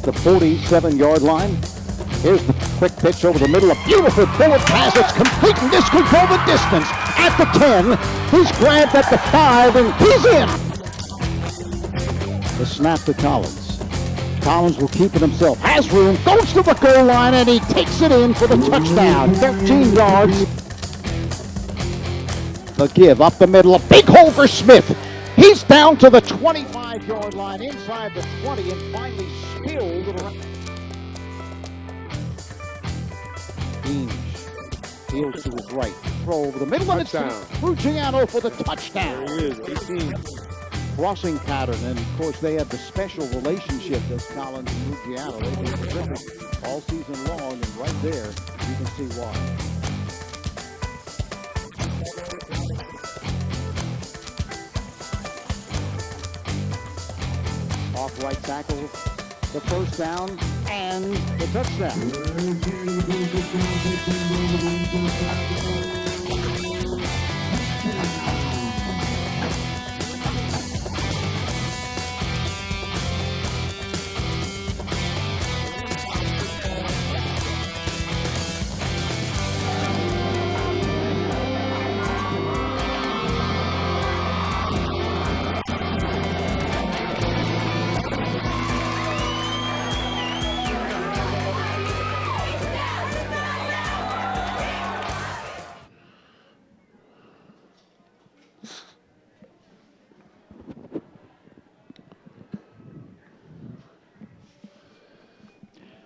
the 47-yard line. Here's the quick pitch over the middle. A beautiful bullet pass. It's complete, and this could go the distance. At the 10, he's grabbed at the 5, and he's in. The snap to Collins. Collins will keep it himself. Has room, goes to the goal line, and he takes it in for the touchdown. 13 yards. The give up the middle. A big hole for Smith. He's down to the 25-yard line, inside the 20, and finally spilled around. Deans fields to his right. Throw over the middle, and it's Ruggiano for the touchdown. There he is, 18. Crossing pattern, and of course they have the special relationship as Collins and Ruggiano. They've been terrific all season long, and right there you can see why. Off right tackle, the first down, and the touchdown.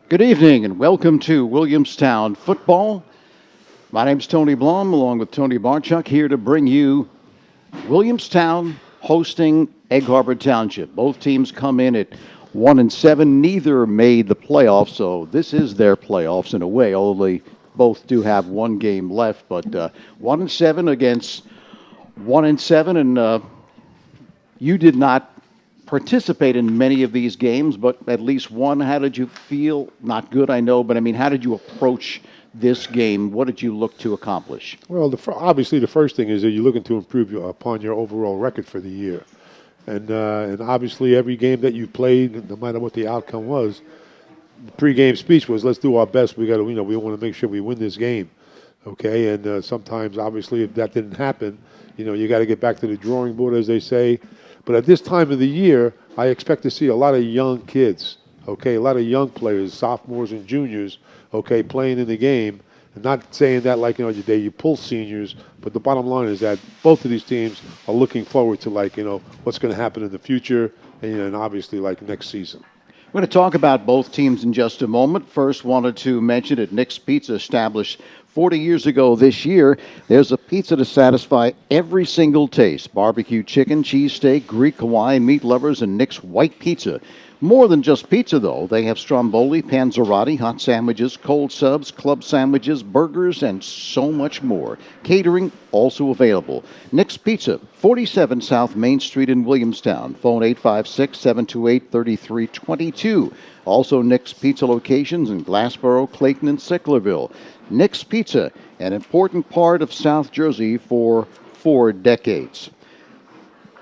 Good evening and welcome to Williamstown football. My name's Tony Blum, along with Tony Barchuk, here to bring you Williamstown hosting Egg Harbor Township. Both teams come in at 1-7. Neither made the playoffs, so this is their playoffs in a way, although they both do have one game left. But 1-7 against 1-7, and you did not participate in many of these games, but at least one. How did you feel? Not good, I know, but I mean, how did you approach this game? What did you look to accomplish? Well, obviously the first thing is that you're looking to improve upon your overall record for the year. And obviously every game that you played, no matter what the outcome was, the pregame speech was, let's do our best. We got to, we want to make sure we win this game. Okay, and sometimes, obviously, if that didn't happen, you got to get back to the drawing board, as they say. But at this time of the year, I expect to see a lot of young kids, okay, a lot of young players, sophomores and juniors, okay, playing in the game. And not saying that like, you pull seniors, but the bottom line is that both of these teams are looking forward to, what's going to happen in the future and obviously, next season. We're going to talk about both teams in just a moment. First, wanted to mention that Nick's Pizza, established 40 years ago this year, there's a pizza to satisfy every single taste. Barbecue chicken, cheesesteak, Greek, Hawaiian, meat lovers, and Nick's White Pizza. More than just pizza, though. They have stromboli, panzerotti, hot sandwiches, cold subs, club sandwiches, burgers, and so much more. Catering also available. Nick's Pizza, 47 South Main Street in Williamstown. Phone 856-728-3322. Also Nick's Pizza locations in Glassboro, Clayton, and Sicklerville. Nick's Pizza, an important part of South Jersey for 4 decades.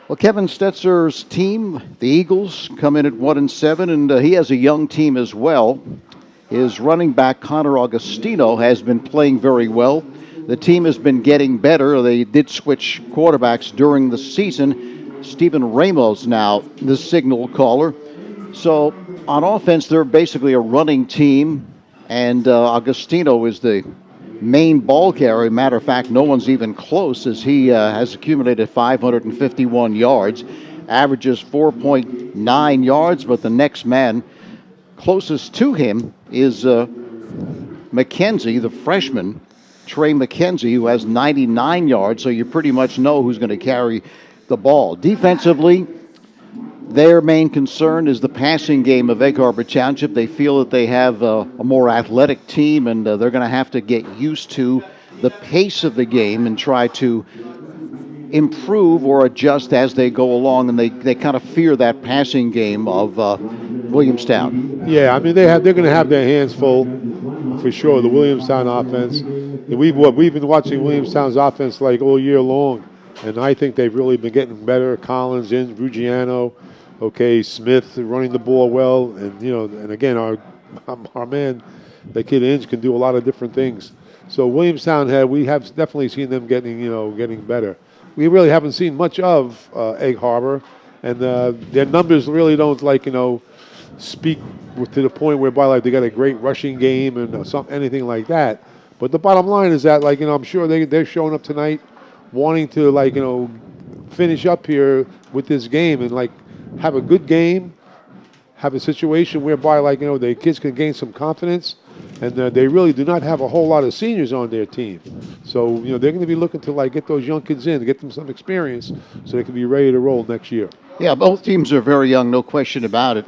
Well, Kevin Stetzer's team, the Eagles, come in at 1-7, and he has a young team as well. His running back, Connor Augustino, has been playing very well. The team has been getting better. They did switch quarterbacks during the season. Stephen Ramos now the signal caller. So on offense, they're basically a running team, and Augustino is the main ball carrier. Matter of fact, no one's even close, as he has accumulated 551 yards, averages 4.9 yards, but the next man closest to him is McKenzie, the freshman, Trey McKenzie, who has 99 yards, so you pretty much know who's going to carry the ball. Defensively, their main concern is the passing game of Egg Harbor Township. They feel that they have a more athletic team, and they're going to have to get used to the pace of the game and try to improve or adjust as they go along, and they kind of fear that passing game of Williamstown. Yeah, I mean, they're going to have their hands full for sure, the Williamstown offense. We've been watching Williamstown's offense all year long, and I think they've really been getting better. Collins in, Ruggiano, Okay, Smith running the ball well, and and again, our man, that kid Inge can do a lot of different things. So Williamstown we have definitely seen them getting better. We really haven't seen much of Egg Harbor, and their numbers really don't speak to the point whereby they got a great rushing game and anything like that. But the bottom line is that I'm sure they're showing up tonight, wanting to finish up here with this game and have a good game, have a situation whereby the kids can gain some confidence, and they really do not have a whole lot of seniors on their team. So they're going to be looking to get those young kids in, get them some experience, so they can be ready to roll next year. Yeah, both teams are very young, no question about it.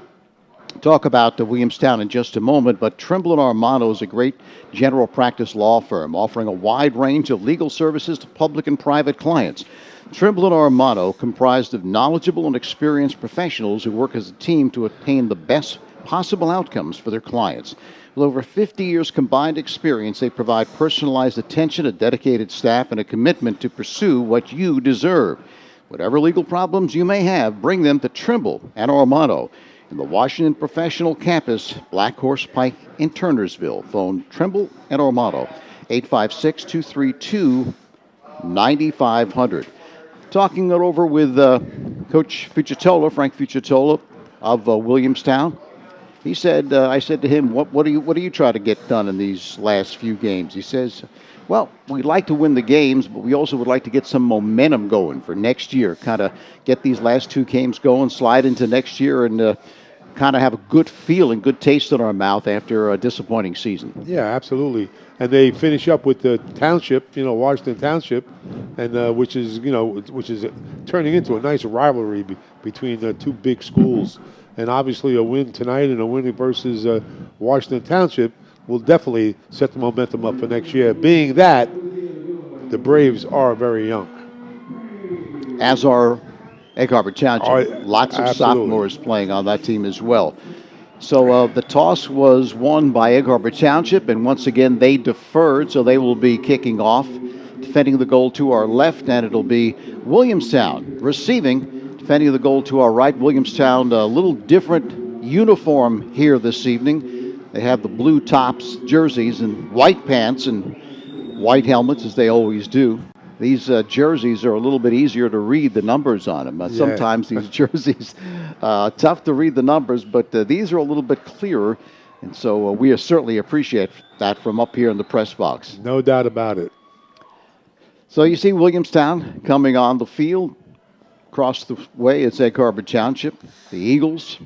Talk about Williamstown in just a moment, but Trimble and Armato is a great general practice law firm offering a wide range of legal services to public and private clients. Trimble and Armato, comprised of knowledgeable and experienced professionals who work as a team to attain the best possible outcomes for their clients. With over 50 years combined experience, they provide personalized attention, a dedicated staff, and a commitment to pursue what you deserve. Whatever legal problems you may have, bring them to Trimble and Armato in the Washington Professional Campus, Black Horse Pike in Turnersville. Phone Trimble and Armato, 856-232-9500. Talking it over with Coach Fucitola, Frank Fucitola of Williamstown. He said, I said to him, what do you try to get done in these last few games? He says, well, we'd like to win the games, but we also would like to get some momentum going for next year. Kind of get these last two games going, slide into next year, and kind of have a good feeling, good taste in our mouth after a disappointing season. Yeah, absolutely. And they finish up with the township, Washington Township, and which is turning into a nice rivalry between the two big schools. And obviously, a win tonight and a win versus Washington Township will definitely set the momentum up for next year, being that the Braves are very young. As are Egg Harbor Township. Lots of absolutely. sophomores playing on that team as well. So the toss was won by Egg Harbor Township, and once again they deferred, so they will be kicking off. Defending the goal to our left, and it'll be Williamstown receiving. Defending the goal to our right, Williamstown, a little different uniform here this evening. They have the blue tops, jerseys, and white pants and white helmets, as they always do. These jerseys are a little bit easier to read the numbers on them. Sometimes these jerseys, tough to read the numbers, but these are a little bit clearer. And so we certainly appreciate that from up here in the press box. No doubt about it. So you see Williamstown coming on the field. Across the way, it's Egg Harbor Township. The Eagles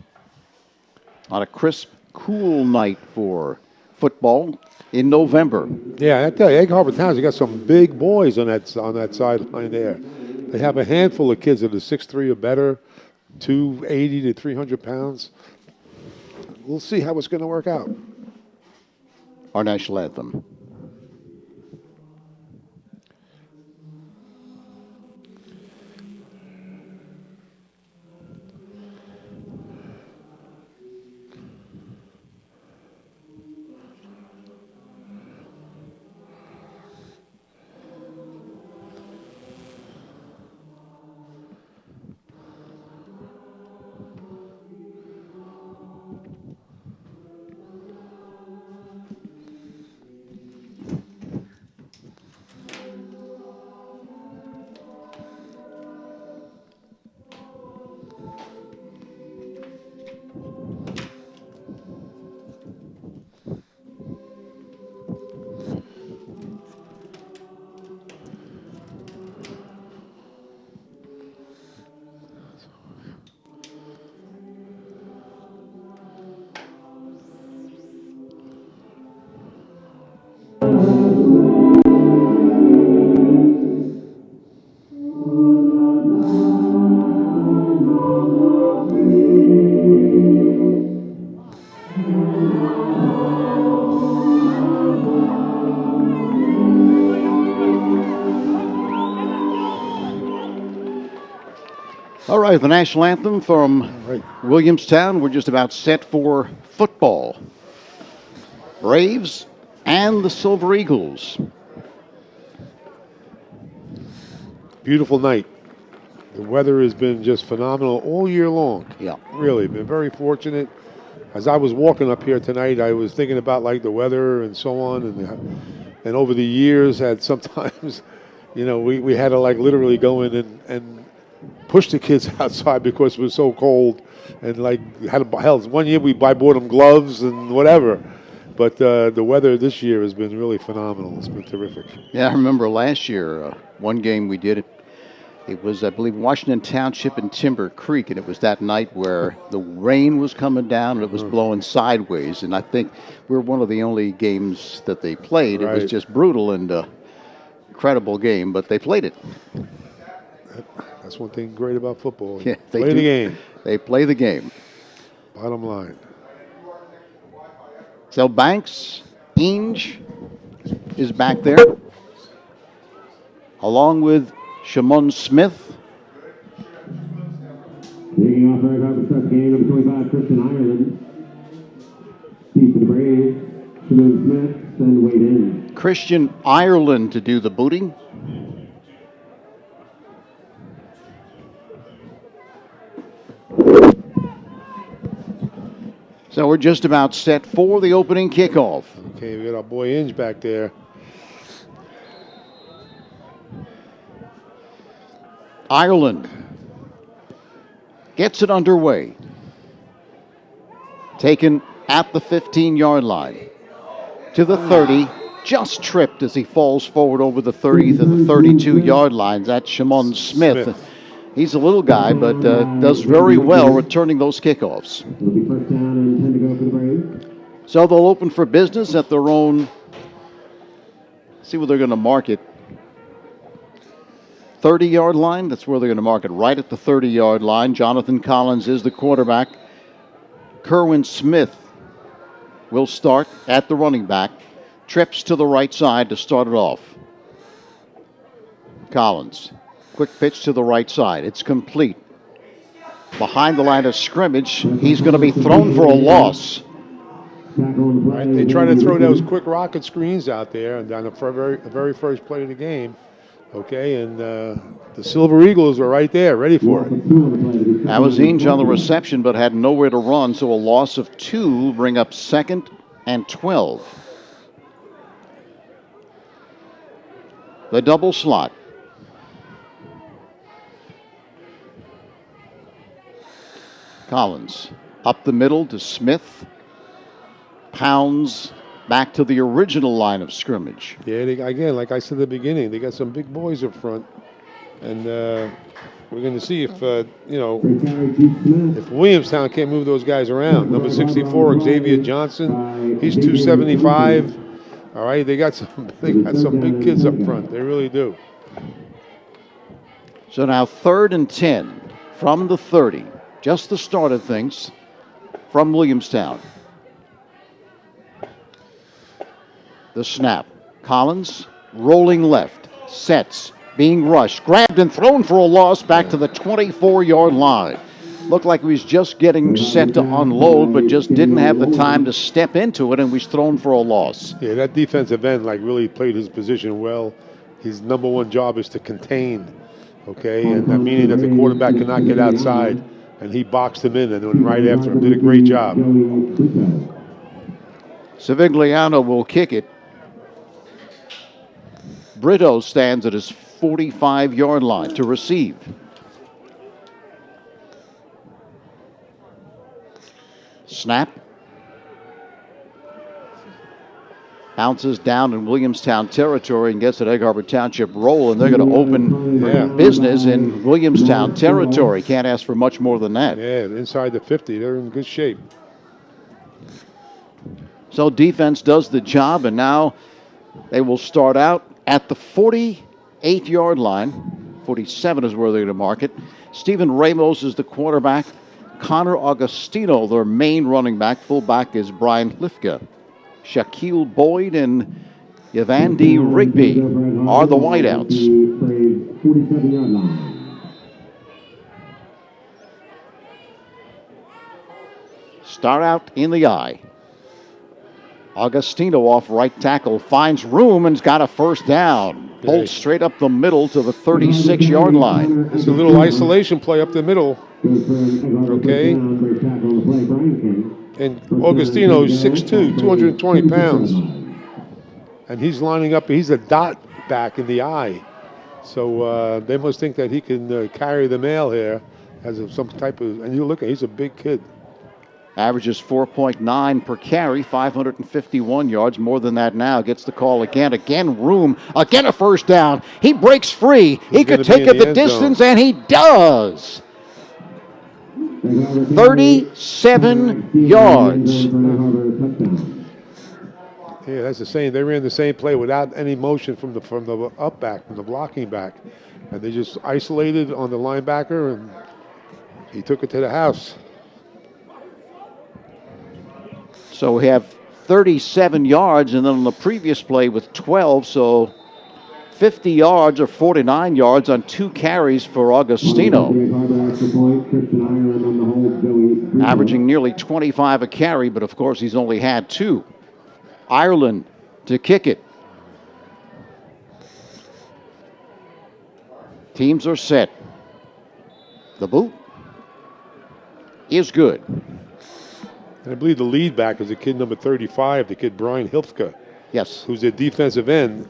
on a crisp, cool night for football in November. Yeah, I tell you, Egg Harbor Township got some big boys on that sideline there. They have a handful of kids that are 6'3" or better, 280 to 300 pounds. We'll see how it's going to work out. Our national anthem. All right, the national anthem from Williamstown. We're just about set for football. Braves and the Silver Eagles. Beautiful night. The weather has been just phenomenal all year long. Yeah. Really, been very fortunate. As I was walking up here tonight, I was thinking about like the weather and so on, and over the years, had sometimes, we had to like literally go in and push the kids outside because it was so cold, and like had to hell. One year I bought them gloves and whatever, but the weather this year has been really phenomenal. It's been terrific. Yeah, I remember last year, one game we did. It was, I believe, Washington Township and Timber Creek, and it was that night where the rain was coming down and it was blowing sideways. And I think we were one of the only games that they played. Right. It was just brutal and incredible game, but they played it. That's one thing great about football. Yeah, they play do. the game. They play the game. Bottom line. So Banks, Inge is back there, along with Shamon Smith. Leading off right off the start game, number 25, Christian Ireland. Deep for the Braves, Shimon Smith, then Wade in. Christian Ireland to do the booting. So we're just about set for the opening kickoff. Okay, we got our boy Inge back there. Ireland gets it underway. Taken at the 15-yard line. To the 30. Just tripped as he falls forward over the 30 to the 32-yard lines. That's Shamon Smith. He's a little guy, but does very well returning those kickoffs. It'll be first down and 10 to go for the Braves. So they'll open for business at their own, see where they're going to mark it. 30-yard line, that's where they're going to mark it, right at the 30-yard line. Jonathan Collins is the quarterback. Kerwin Smith will start at the running back. Trips to the right side to start it off. Collins, quick pitch to the right side. It's complete. Behind the line of scrimmage, he's going to be thrown for a loss. Right, they try to throw those quick rocket screens out there and on the very first play of the game. Okay, and the Silver Eagles are right there, ready for it. That was Inge on the reception, but had nowhere to run, so a loss of 2 bring up 2nd and 12. The double slot. Collins up the middle to Smith. Pounds back to the original line of scrimmage. Yeah, again, like I said at the beginning, they got some big boys up front. And we're going to see if, if Williamstown can't move those guys around. Number 64, Xavier Johnson, he's 275. All right, they got some big kids up front. They really do. So now 3rd and 10 from the 30. Just the start of things from Williamstown. The snap. Collins rolling left. Sets. Being rushed. Grabbed and thrown for a loss back to the 24-yard line. Looked like he was just getting set to unload, but just didn't have the time to step into it and was thrown for a loss. Yeah, that defensive end really played his position well. His number one job is to contain, okay, and meaning that the quarterback cannot get outside, and he boxed him in and went right after him. Did a great job. Savigliano will kick it. Brito stands at his 45-yard line to receive. Snap. Bounces down in Williamstown territory and gets an Egg Harbor Township roll, and they're going to open business in Williamstown territory. Can't ask for much more than that. Yeah, inside the 50, they're in good shape. So defense does the job, and now they will start out at the 48-yard line. 47 is where they're going to mark it. Stephen Ramos is the quarterback. Connor Augustino, their main running back. Fullback is Brian Lifka. Shaquille Boyd and Yavandi Rigby are the wideouts. Start out in the eye. Augustino off right tackle, finds room and's got a first down. Bolts straight up the middle to the 36-yard line. It's a little isolation play up the middle. Okay. And Augustino's 6'2", 220 pounds. And he's lining up, he's a dot back in the eye. So they must think that he can carry the mail here as some type of, and you look at, he's a big kid. Averages 4.9 per carry, 551 yards, more than that now. Gets the call again. Again, room. Again, a first down. He breaks free. He could take it the distance, and he does. 37 yards. Yeah, that's the same. They ran the same play without any motion from the up back, from the blocking back. And they just isolated on the linebacker, and he took it to the house. So we have 37 yards, and then on the previous play with 12, so 50 yards or 49 yards on 2 carries for Augustino. Averaging nearly 25 a carry, but of course he's only had 2. Ireland to kick it. Teams are set. The boot is good. And I believe the lead back is the kid number 35, the kid Brian Hilfka. Yes. Who's a defensive end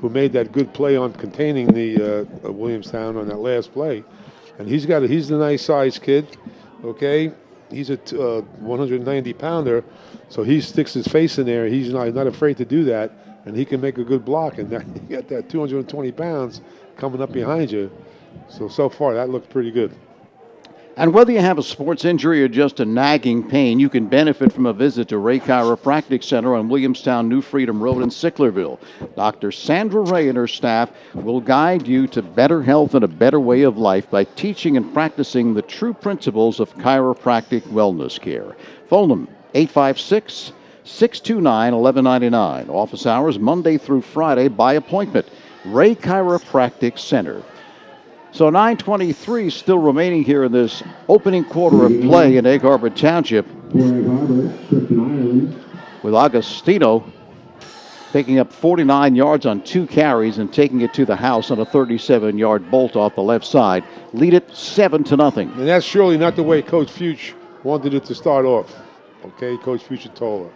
who made that good play on containing the Williamstown on that last play. And he's a nice sized kid, okay? He's a 190-pounder, so he sticks his face in there. He's not afraid to do that, and he can make a good block. And you got that 220 pounds coming up behind you. So far, that looks pretty good. And whether you have a sports injury or just a nagging pain, you can benefit from a visit to Ray Chiropractic Center on Williamstown, New Freedom Road in Sicklerville. Dr. Sandra Ray and her staff will guide you to better health and a better way of life by teaching and practicing the true principles of chiropractic wellness care. Phone them 856-629-1199. Office hours Monday through Friday by appointment. Ray Chiropractic Center. So 9:23 still remaining here in this opening quarter of play in Egg Harbor Township, with Augustino picking up 49 yards on 2 carries and taking it to the house on a 37-yard bolt off the left side. Lead it 7-0. And that's surely not the way Coach Fuchs wanted it to start off. Okay, Coach Fuchitola.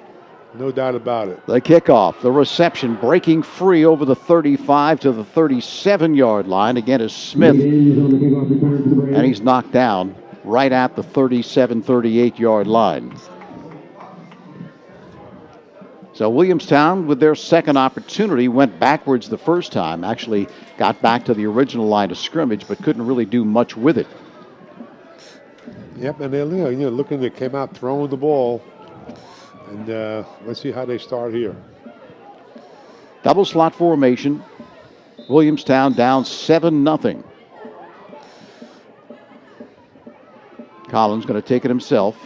No doubt about it. The kickoff, the reception, breaking free over the 35 to the 37-yard line. Again is Smith, and he's knocked down right at the 37, 38-yard line. So Williamstown, with their second opportunity, went backwards the first time. Actually got back to the original line of scrimmage, but couldn't really do much with it. Yep, and they they came out throwing the ball. And let's see how they start here. Double slot formation. Williamstown down 7-0. Collins going to take it himself.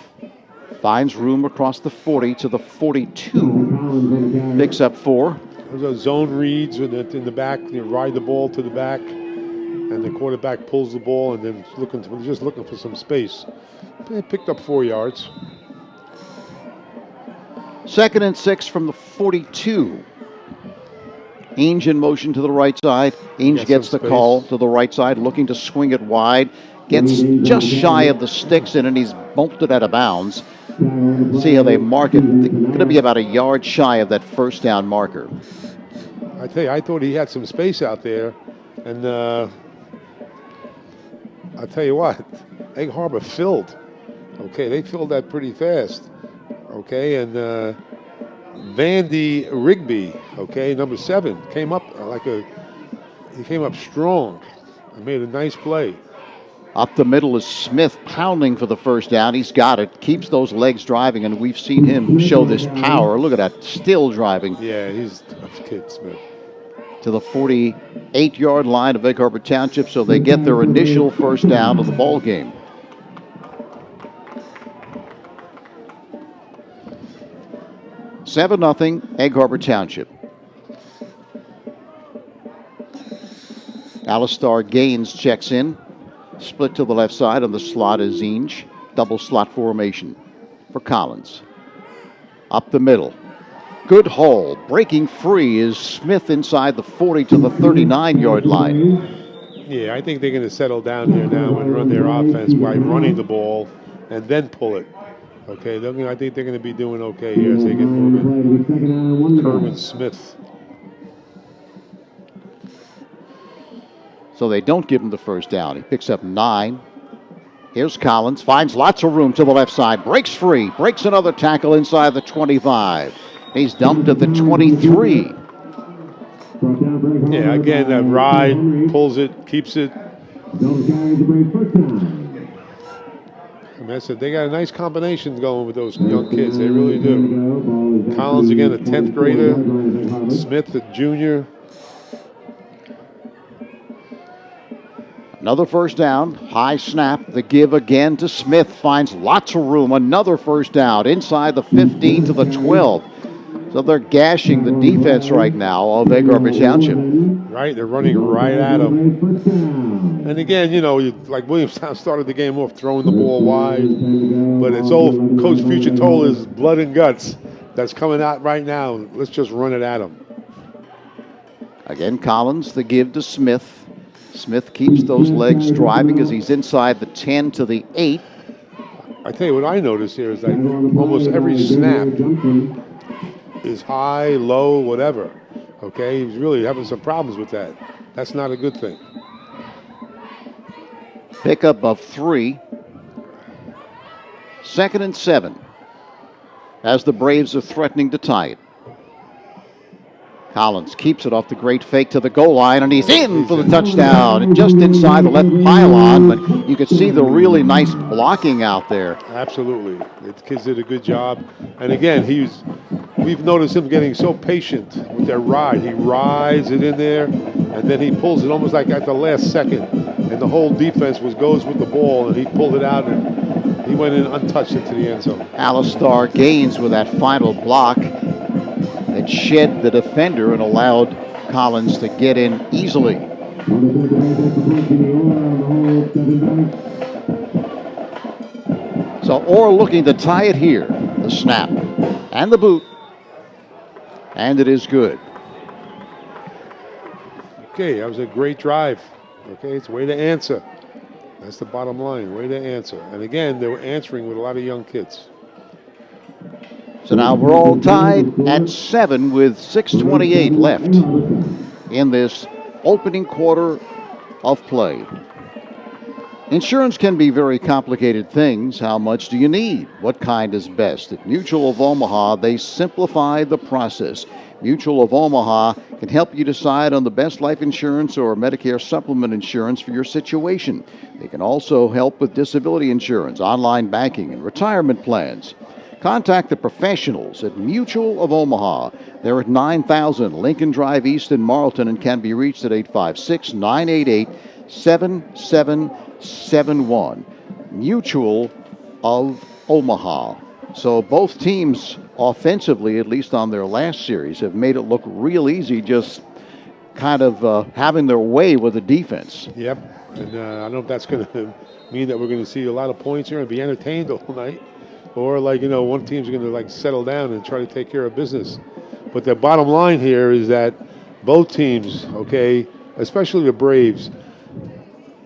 Finds room across the 40 to the 42. Picks up 4. There's a zone reads in the back. You ride the ball to the back, and the quarterback pulls the ball, and then just looking for some space. They picked up 4 yards. 2nd and 6 from the 42. Ainge in motion to the right side. Ainge gets the call to the right side, looking to swing it wide. Gets just shy of the sticks in, and he's bumped it out of bounds. See how they mark it. Going to be about a yard shy of that first down marker. I tell you, I thought he had some space out there, and I tell you what, Egg Harbor filled. Okay, they filled that pretty fast. Okay, and Vandy Rigby, okay, number 7, came up he came up strong and made a nice play. Up the middle is Smith pounding for the first down. He's got it, keeps those legs driving, and we've seen him show this power. Look at that, still driving. Yeah, he's a tough kid, Smith. To the 48-yard line of Egg Harbor Township, so they get their initial first down of the ball game. $7-0, Egg Harbor Township. Alistar Gaines checks in. Split to the left side. On the slot is Ainge. Double slot formation for Collins. Up the middle. Good haul. Breaking free is Smith inside the 40 to the 39-yard line. Yeah, I think they're going to settle down here now and run their offense by running the ball and then pull it. Okay, I think they're going to be doing okay here as they get moving. Kerwin Smith. So they don't give him the first down. He picks up 9. Here's Collins, finds lots of room to the left side, breaks free, breaks another tackle inside the 25. He's dumped at the 23. Yeah, again, that ride, pulls it, keeps it. And I said, they got a nice combination going with those young kids. They really do. Collins, again, a 10th grader. Smith, a junior. Another first down, high snap, the give again to Smith, finds lots of room, another first down, inside the 15 to the 12. So they're gashing the defense right now of Harbor Township. Right, they're running right at him. And again, like Williamstown started the game off throwing the ball wide, but it's all Coach Future told is blood and guts that's coming out right now. Let's just run it at him. Again, Collins, the give to Smith. Smith keeps those legs driving as he's inside the 10 to the 8. I tell you what I noticed here is like almost every snap is high, low, whatever. Okay, he's really having some problems with that. That's not a good thing. Pickup of 3. 2nd and 7 as the Braves are threatening to tie it. Collins keeps it off the great fake to the goal line, and he's in for the touchdown. And just inside the left pylon, but you could see the really nice blocking out there. Absolutely. The kids did a good job. And again, we've noticed him getting so patient with their ride. He rides it in there, and then he pulls it almost like at the last second. And the whole defense goes with the ball, and he pulled it out, and he went in untouched into the end zone. Alistar Gaines with that final block that shed the defender and allowed Collins to get in easily. So Orr looking to tie it here. The snap and the boot. And it is good. Okay, that was a great drive. Okay, it's a way to answer. That's the bottom line, way to answer. And again, they were answering with a lot of young kids. So now we're all tied at 7 with 6:28 left in this opening quarter of play. Insurance can be very complicated things. How much do you need? What kind is best? At Mutual of Omaha, they simplify the process. Mutual of Omaha can help you decide on the best life insurance or Medicare supplement insurance for your situation. They can also help with disability insurance, online banking, and retirement plans. Contact the professionals at Mutual of Omaha. They're at 9000 Lincoln Drive East in Marlton and can be reached at 856-988-7771. Mutual of Omaha. So both teams offensively, at least on their last series, have made it look real easy, just kind of having their way with the defense. Yep, and I don't know if that's going to mean that we're going to see a lot of points here and be entertained all night. Or one team's going to settle down and try to take care of business. But the bottom line here is that both teams, okay, especially the Braves,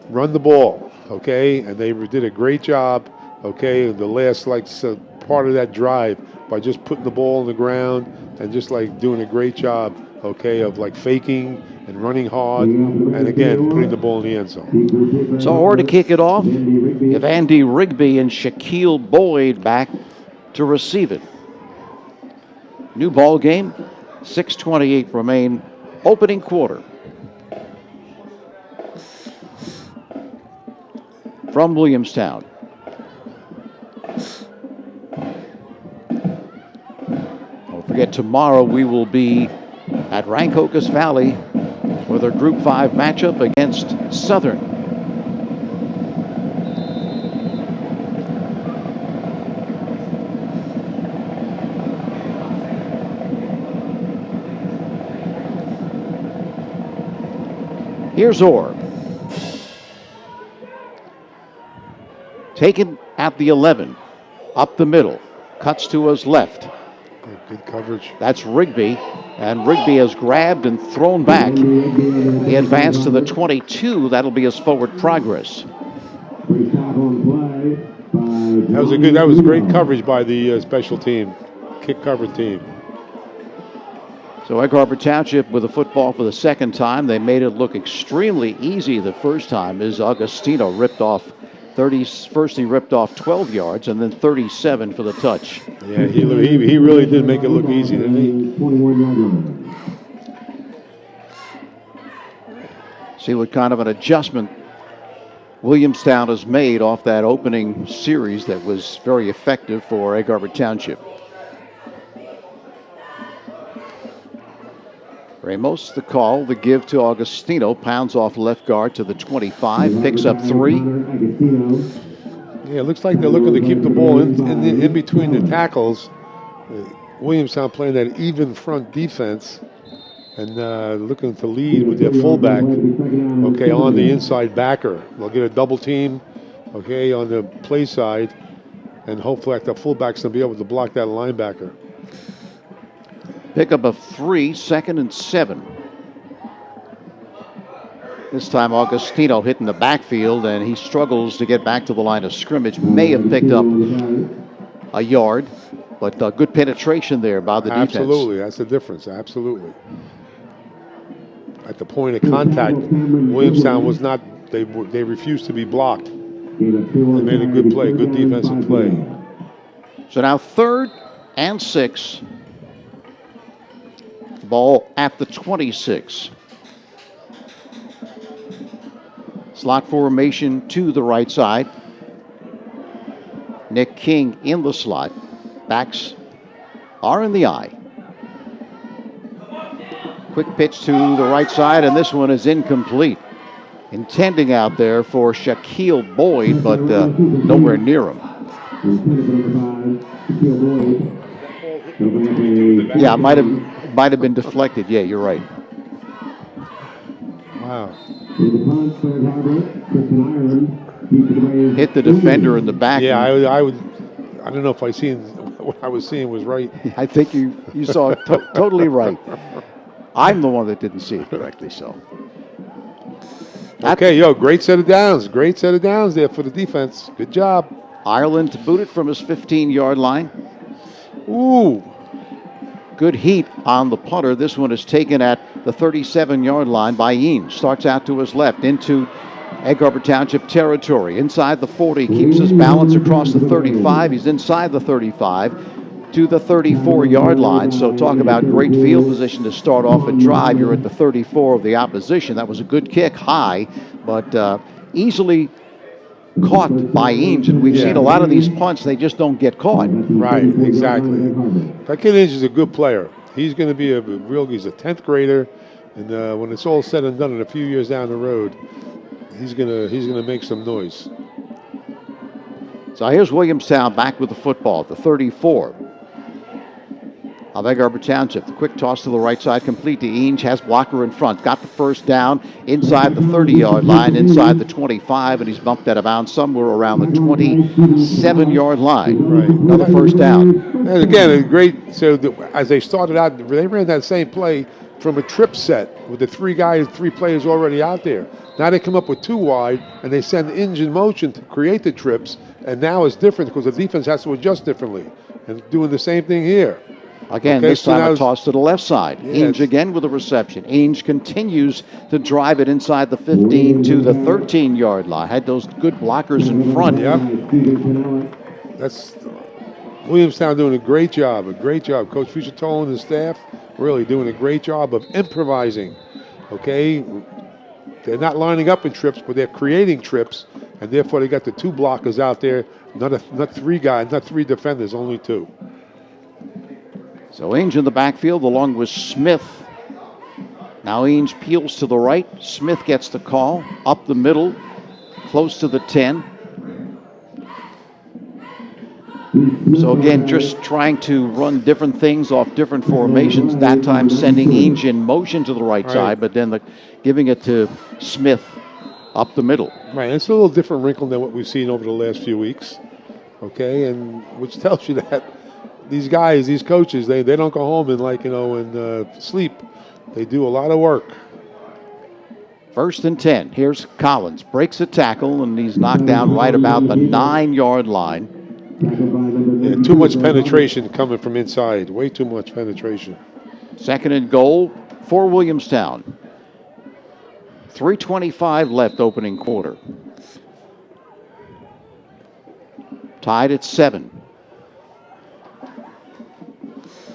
run the ball, okay, and they did a great job, okay, in the last part of that drive by just putting the ball on the ground and just doing a great job, okay, of faking and running hard, and again, putting the ball in the end zone. So, or to kick it off, if Andy Rigby and Shaquille Boyd back to receive it. New ball game, 6:28 remain, opening quarter. From Williamstown. Don't forget, tomorrow we will be at Rancocas Valley with our Group 5 matchup against Southern. Here's Orr. Taken at the 11. Up the middle. Cuts to his left. Good coverage. That's Rigby, and Rigby has grabbed and thrown back. He advanced to the 22. That'll be his forward progress. That was great coverage by the special team, kick cover team. So Egg Harbor Township with the football for the second time. They made it look extremely easy the first time as Augustino ripped off 30. First he ripped off 12 yards and then 37 for the touch. Yeah, he really did make it look easy, didn't he? See what kind of an adjustment Williamstown has made off that opening series that was very effective for Egg Harbor Township. Ramos, the call, the give to Augustino, pounds off left guard to the 25, picks up 3. Yeah, it looks like they're looking to keep the ball in between the tackles. Williamstown playing that even front defense and looking to lead with their fullback, okay, on the inside backer. They'll get a double team, okay, on the play side, and hopefully the fullback's going to be able to block that linebacker. Pick up of 3, 2nd and 7. This time Augustino hitting the backfield, and he struggles to get back to the line of scrimmage. May have picked up a yard, but good penetration there by the defense. Absolutely, that's the difference, absolutely. At the point of contact, Williamstown was not, they refused to be blocked. They made a good play, good defensive play. So now 3rd and 6. Ball at the 26. Slot formation to the right side. Nick King in the slot. Backs are in the eye. Quick pitch to the right side, and this one is incomplete. Intending out there for Shaquille Boyd, but nowhere near him. Yeah, might have been deflected. Yeah, you're right. Wow. Hit the defender in the back. Yeah, I don't know if what I was seeing was right. I think you saw it totally right. I'm the one that didn't see it correctly, so. Okay, great set of downs. Great set of downs there for the defense. Good job. Ireland to boot it from his 15-yard line. Ooh. Good heat on the punter. This one is taken at the 37-yard line by Eames. Starts out to his left into Egg Harbor Township territory. Inside the 40, keeps his balance across the 35. He's inside the 35 to the 34-yard line. So talk about great field position to start off a drive. You're at the 34 of the opposition. That was a good kick, high, but easily caught by Eames, and we've seen a lot of these punts, they just don't get caught. Right, exactly. That kid Eames is a good player. He's going to be he's a 10th grader, and when it's all said and done in a few years down the road, he's gonna make some noise. So here's Williamstown back with the football at the 34 of Egg Harbor Township. The quick toss to the right side, complete to Eames, has blocker in front. Got the first down inside the 30-yard line, inside the 25, and he's bumped out of bounds somewhere around the 27-yard line. Right. Another first down. And again, as they started out, they ran that same play from a trip set with the three players already out there. Now they come up with 2 wide, and they send Inge in motion to create the trips, and now it's different because the defense has to adjust differently. And doing the same thing here. Again, this time a toss to the left side. Yeah, Ainge again with a reception. Ainge continues to drive it inside the 15 to the 13-yard line. Had those good blockers in front. Yep. That's Williamstown doing a great job. Coach Fusatone and the staff really doing a great job of improvising. Okay? They're not lining up in trips, but they're creating trips, and therefore they got the 2 blockers out there, not 3 guys, not 3 defenders, only 2. So Ainge in the backfield along with Smith. Now Ainge peels to the right. Smith gets the call. Up the middle. Close to the 10. So again, just trying to run different things off different formations. That time sending Ainge in motion to the right side, but then giving it to Smith up the middle. Right, it's a little different wrinkle than what we've seen over the last few weeks. Okay, and which tells you that these guys, these coaches, they don't go home and sleep. They do a lot of work. 1st and 10. Here's Collins. Breaks a tackle, and he's knocked down right about the 9-yard line. Yeah, too much penetration coming from inside. Way too much penetration. 2nd and goal for Williamstown. 3:25 left opening quarter. Tied at 7.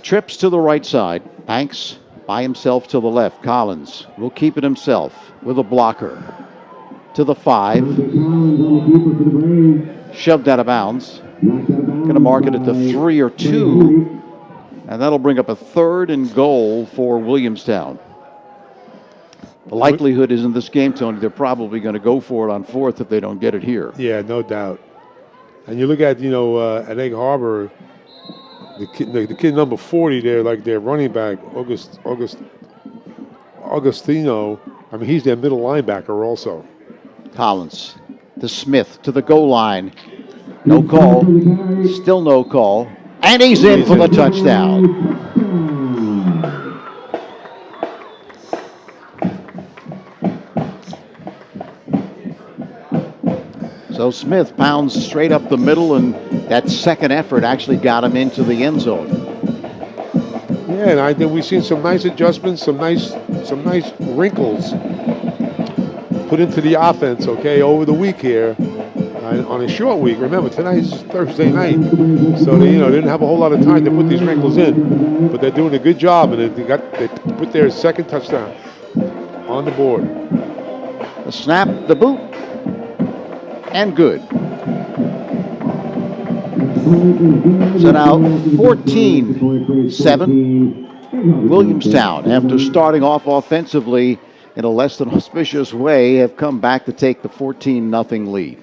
Trips to the right side. Banks by himself to the left. Collins will keep it himself with a blocker. To the 5. Shoved out of bounds. Going to mark it at the 3 or 2. And that'll bring up a 3rd and goal for Williamstown. The likelihood is in this game, Tony, they're probably going to go for it on 4th if they don't get it here. Yeah, no doubt. And you look at, at Egg Harbor, the kid number 40 there, like their running back, Augustino. I mean, he's their middle linebacker also. Collins to Smith to the goal line. No call. Still no call. And he's in for the touchdown. So Smith pounds straight up the middle, and that second effort actually got him into the end zone. Yeah, and I think we've seen some nice adjustments, some nice wrinkles put into the offense, over the week here. On a short week. Remember, tonight's Thursday night, so they didn't have a whole lot of time to put these wrinkles in, but they're doing a good job, and they put their second touchdown on the board. The snap, the boot, and good. So now 14-7, Williamstown, after starting off offensively in a less than auspicious way, have come back to take the 14-0 lead.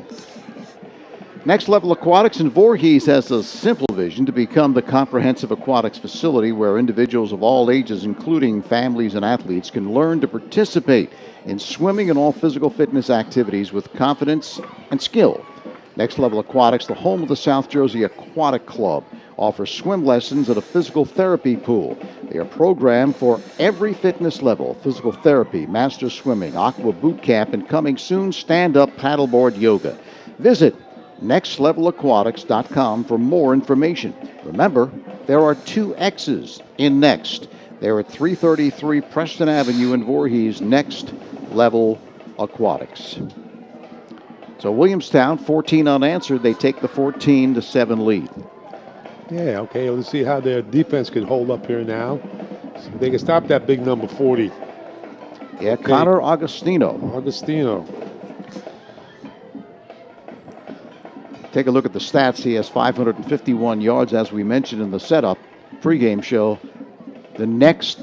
Next Level Aquatics in Voorhees has a simple vision to become the comprehensive aquatics facility where individuals of all ages, including families and athletes, can learn to participate in swimming and all physical fitness activities with confidence and skill. Next Level Aquatics, the home of the South Jersey Aquatic Club, offers swim lessons at a physical therapy pool. They are programmed for every fitness level: physical therapy, master swimming, aqua boot camp, and coming soon, stand-up paddleboard yoga. Visit nextlevelaquatics.com for more information. Remember, there are 2 X's in Next. They're at 333 Preston Avenue in Voorhees, Next Level Aquatics. So Williamstown, 14 unanswered. They take the 14-7 lead. Yeah, okay. Let's see how their defense can hold up here now. So they can stop that big number 40. Yeah, okay. Connor Augustino. Take a look at the stats. He has 551 yards, as we mentioned in the setup pregame show. The next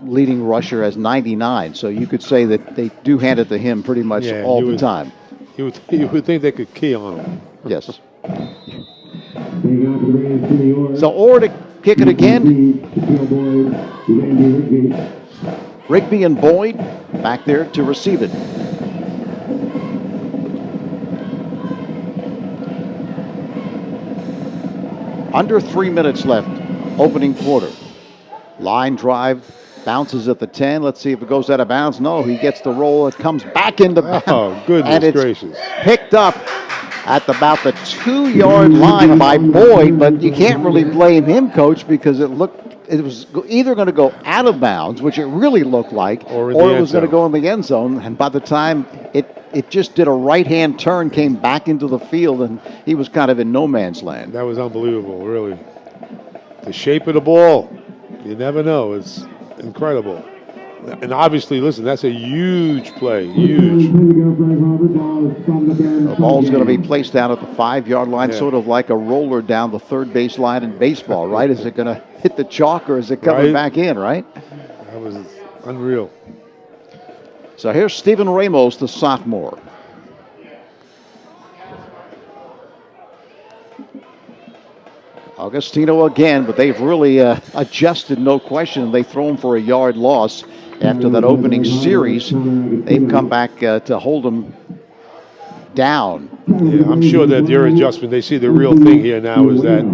leading rusher has 99, so you could say that they do hand it to him pretty much all the time. You would think they could key on him. Yes. So Orr to kick it again. Rigby and Boyd back there to receive it. Under 3 minutes left, opening quarter. Line drive, bounces at the 10. Let's see if it goes out of bounds. No, he gets the roll. It comes back into bounds. Oh, goodness and it's gracious. Picked up at about the 2-yard line by Boyd, but you can't really blame him, Coach, because it was either going to go out of bounds, which it really looked like, or it was going to go in the end zone. And by the time it just did a right-hand turn, came back into the field, and he was kind of in no man's land. That was unbelievable, really. The shape of the ball, you never know. It's incredible. And obviously, listen, that's a huge play, huge. The ball's going to be placed down at the 5-yard line, sort of like a roller down the third base line in baseball, right? Is it going to hit the chalk, or is it coming back in, right? That was unreal. So here's Stephen Ramos, the sophomore. Augustino again, but they've really adjusted, no question. They throw him for a yard loss after that opening series. They've come back to hold him down. Yeah, I'm sure that their adjustment, they see the real thing here now is that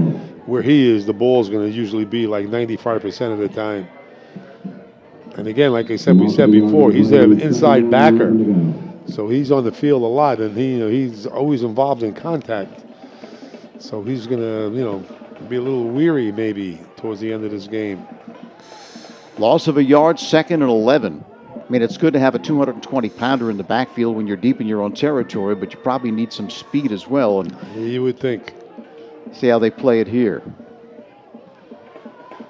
where he is, the ball's going to usually be like 95% of the time. And again, like we said before, he's their inside backer. So he's on the field a lot, and he's always involved in contact. So he's going to, be a little weary maybe towards the end of this game. Loss of a yard, 2nd and 11. I mean, it's good to have a 220-pounder in the backfield when you're deep in your own territory, but you probably need some speed as well. And you would think. See how they play it here.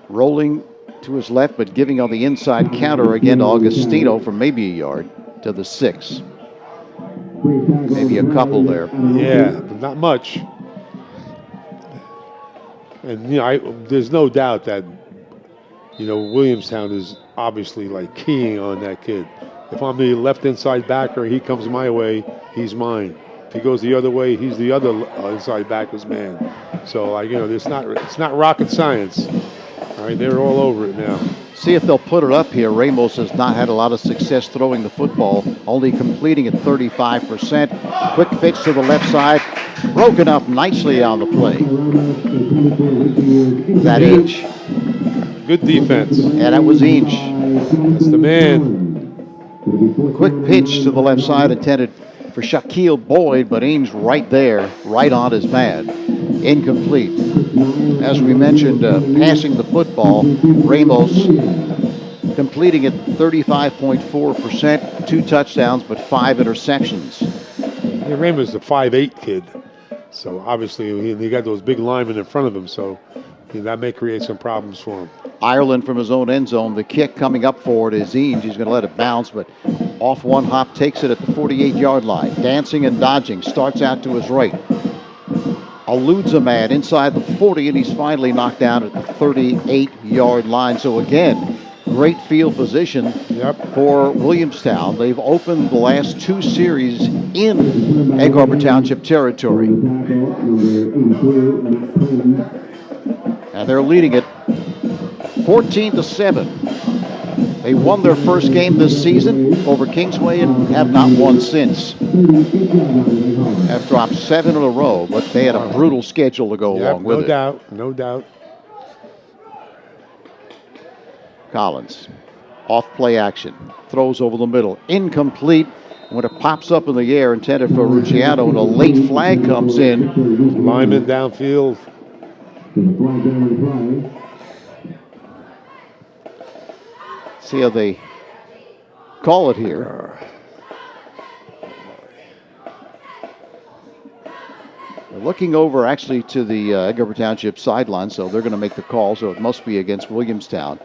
Rolling to his left, but giving on the inside counter again to Augustino for maybe a yard to the 6. Maybe a couple there. Yeah, but not much. And, there's no doubt that, Williamstown is obviously like keying on that kid. If I'm the left inside backer, he comes my way, he's mine. If he goes the other way, he's the other inside backer's man. So, it's not rocket science. All right, they're all over it now. See if they'll put it up here. Ramos has not had a lot of success throwing the football, only completing at 35%. Quick pitch to the left side, broken up nicely on the play. That Inch. Good defense. Yeah, that was Inch. That's the man. Quick pitch to the left side intended for Shaquille Boyd, but Ames right there, right on his man. Incomplete. As we mentioned, passing the football, Ramos completing at 35.4%, 2 touchdowns, but 5 interceptions. Yeah, Ramos is a 5'8" kid, so obviously he got those big linemen in front of him, so that may create some problems for him. Ireland from his own end zone. The kick coming up for it is Eames. He's going to let it bounce, but off one hop, takes it at the 48-yard line. Dancing and dodging. Starts out to his right. Eludes a man inside the 40, and he's finally knocked down at the 38-yard line. So again, great field position for Williamstown. They've opened the last 2 series in Egg Harbor Township territory. And they're leading it 14-7. They won their first game this season over Kingsway and have not won since. Have dropped 7 in a row, but they had a brutal schedule to go along with it. No doubt. Collins, off play action, throws over the middle, incomplete. When it pops up in the air, intended for Rucciano, and a late flag comes in. Lineman downfield. See how they call it here. They're looking over actually to the Egg Harbor Township sideline, so they're going to make the call, so it must be against Williamstown.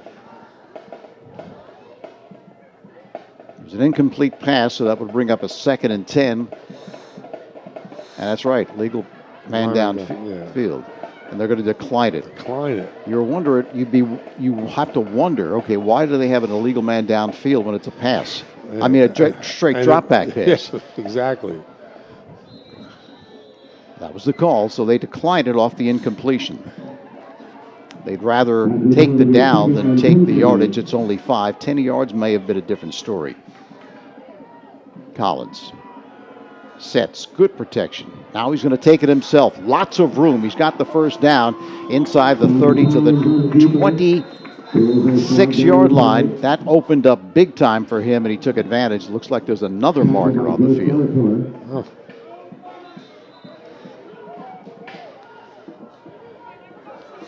It was an incomplete pass, so that would bring up a 2nd and 10. And that's right, legal man downfield. And they're going to decline it. You're wondering, you have to wonder, okay, why do they have an illegal man downfield when it's a pass? I mean, a straight drop back pass. Yes, exactly. That was the call, so they declined it off the incompletion. They'd rather take the down than take the yardage. It's only 5. 10 yards may have been a different story. Collins sets, good protection. Now he's going to take it himself. Lots of room. He's got the first down inside the 30 to the 26-yard line. That opened up big time for him, and he took advantage. Looks like there's another marker on the field. Oh.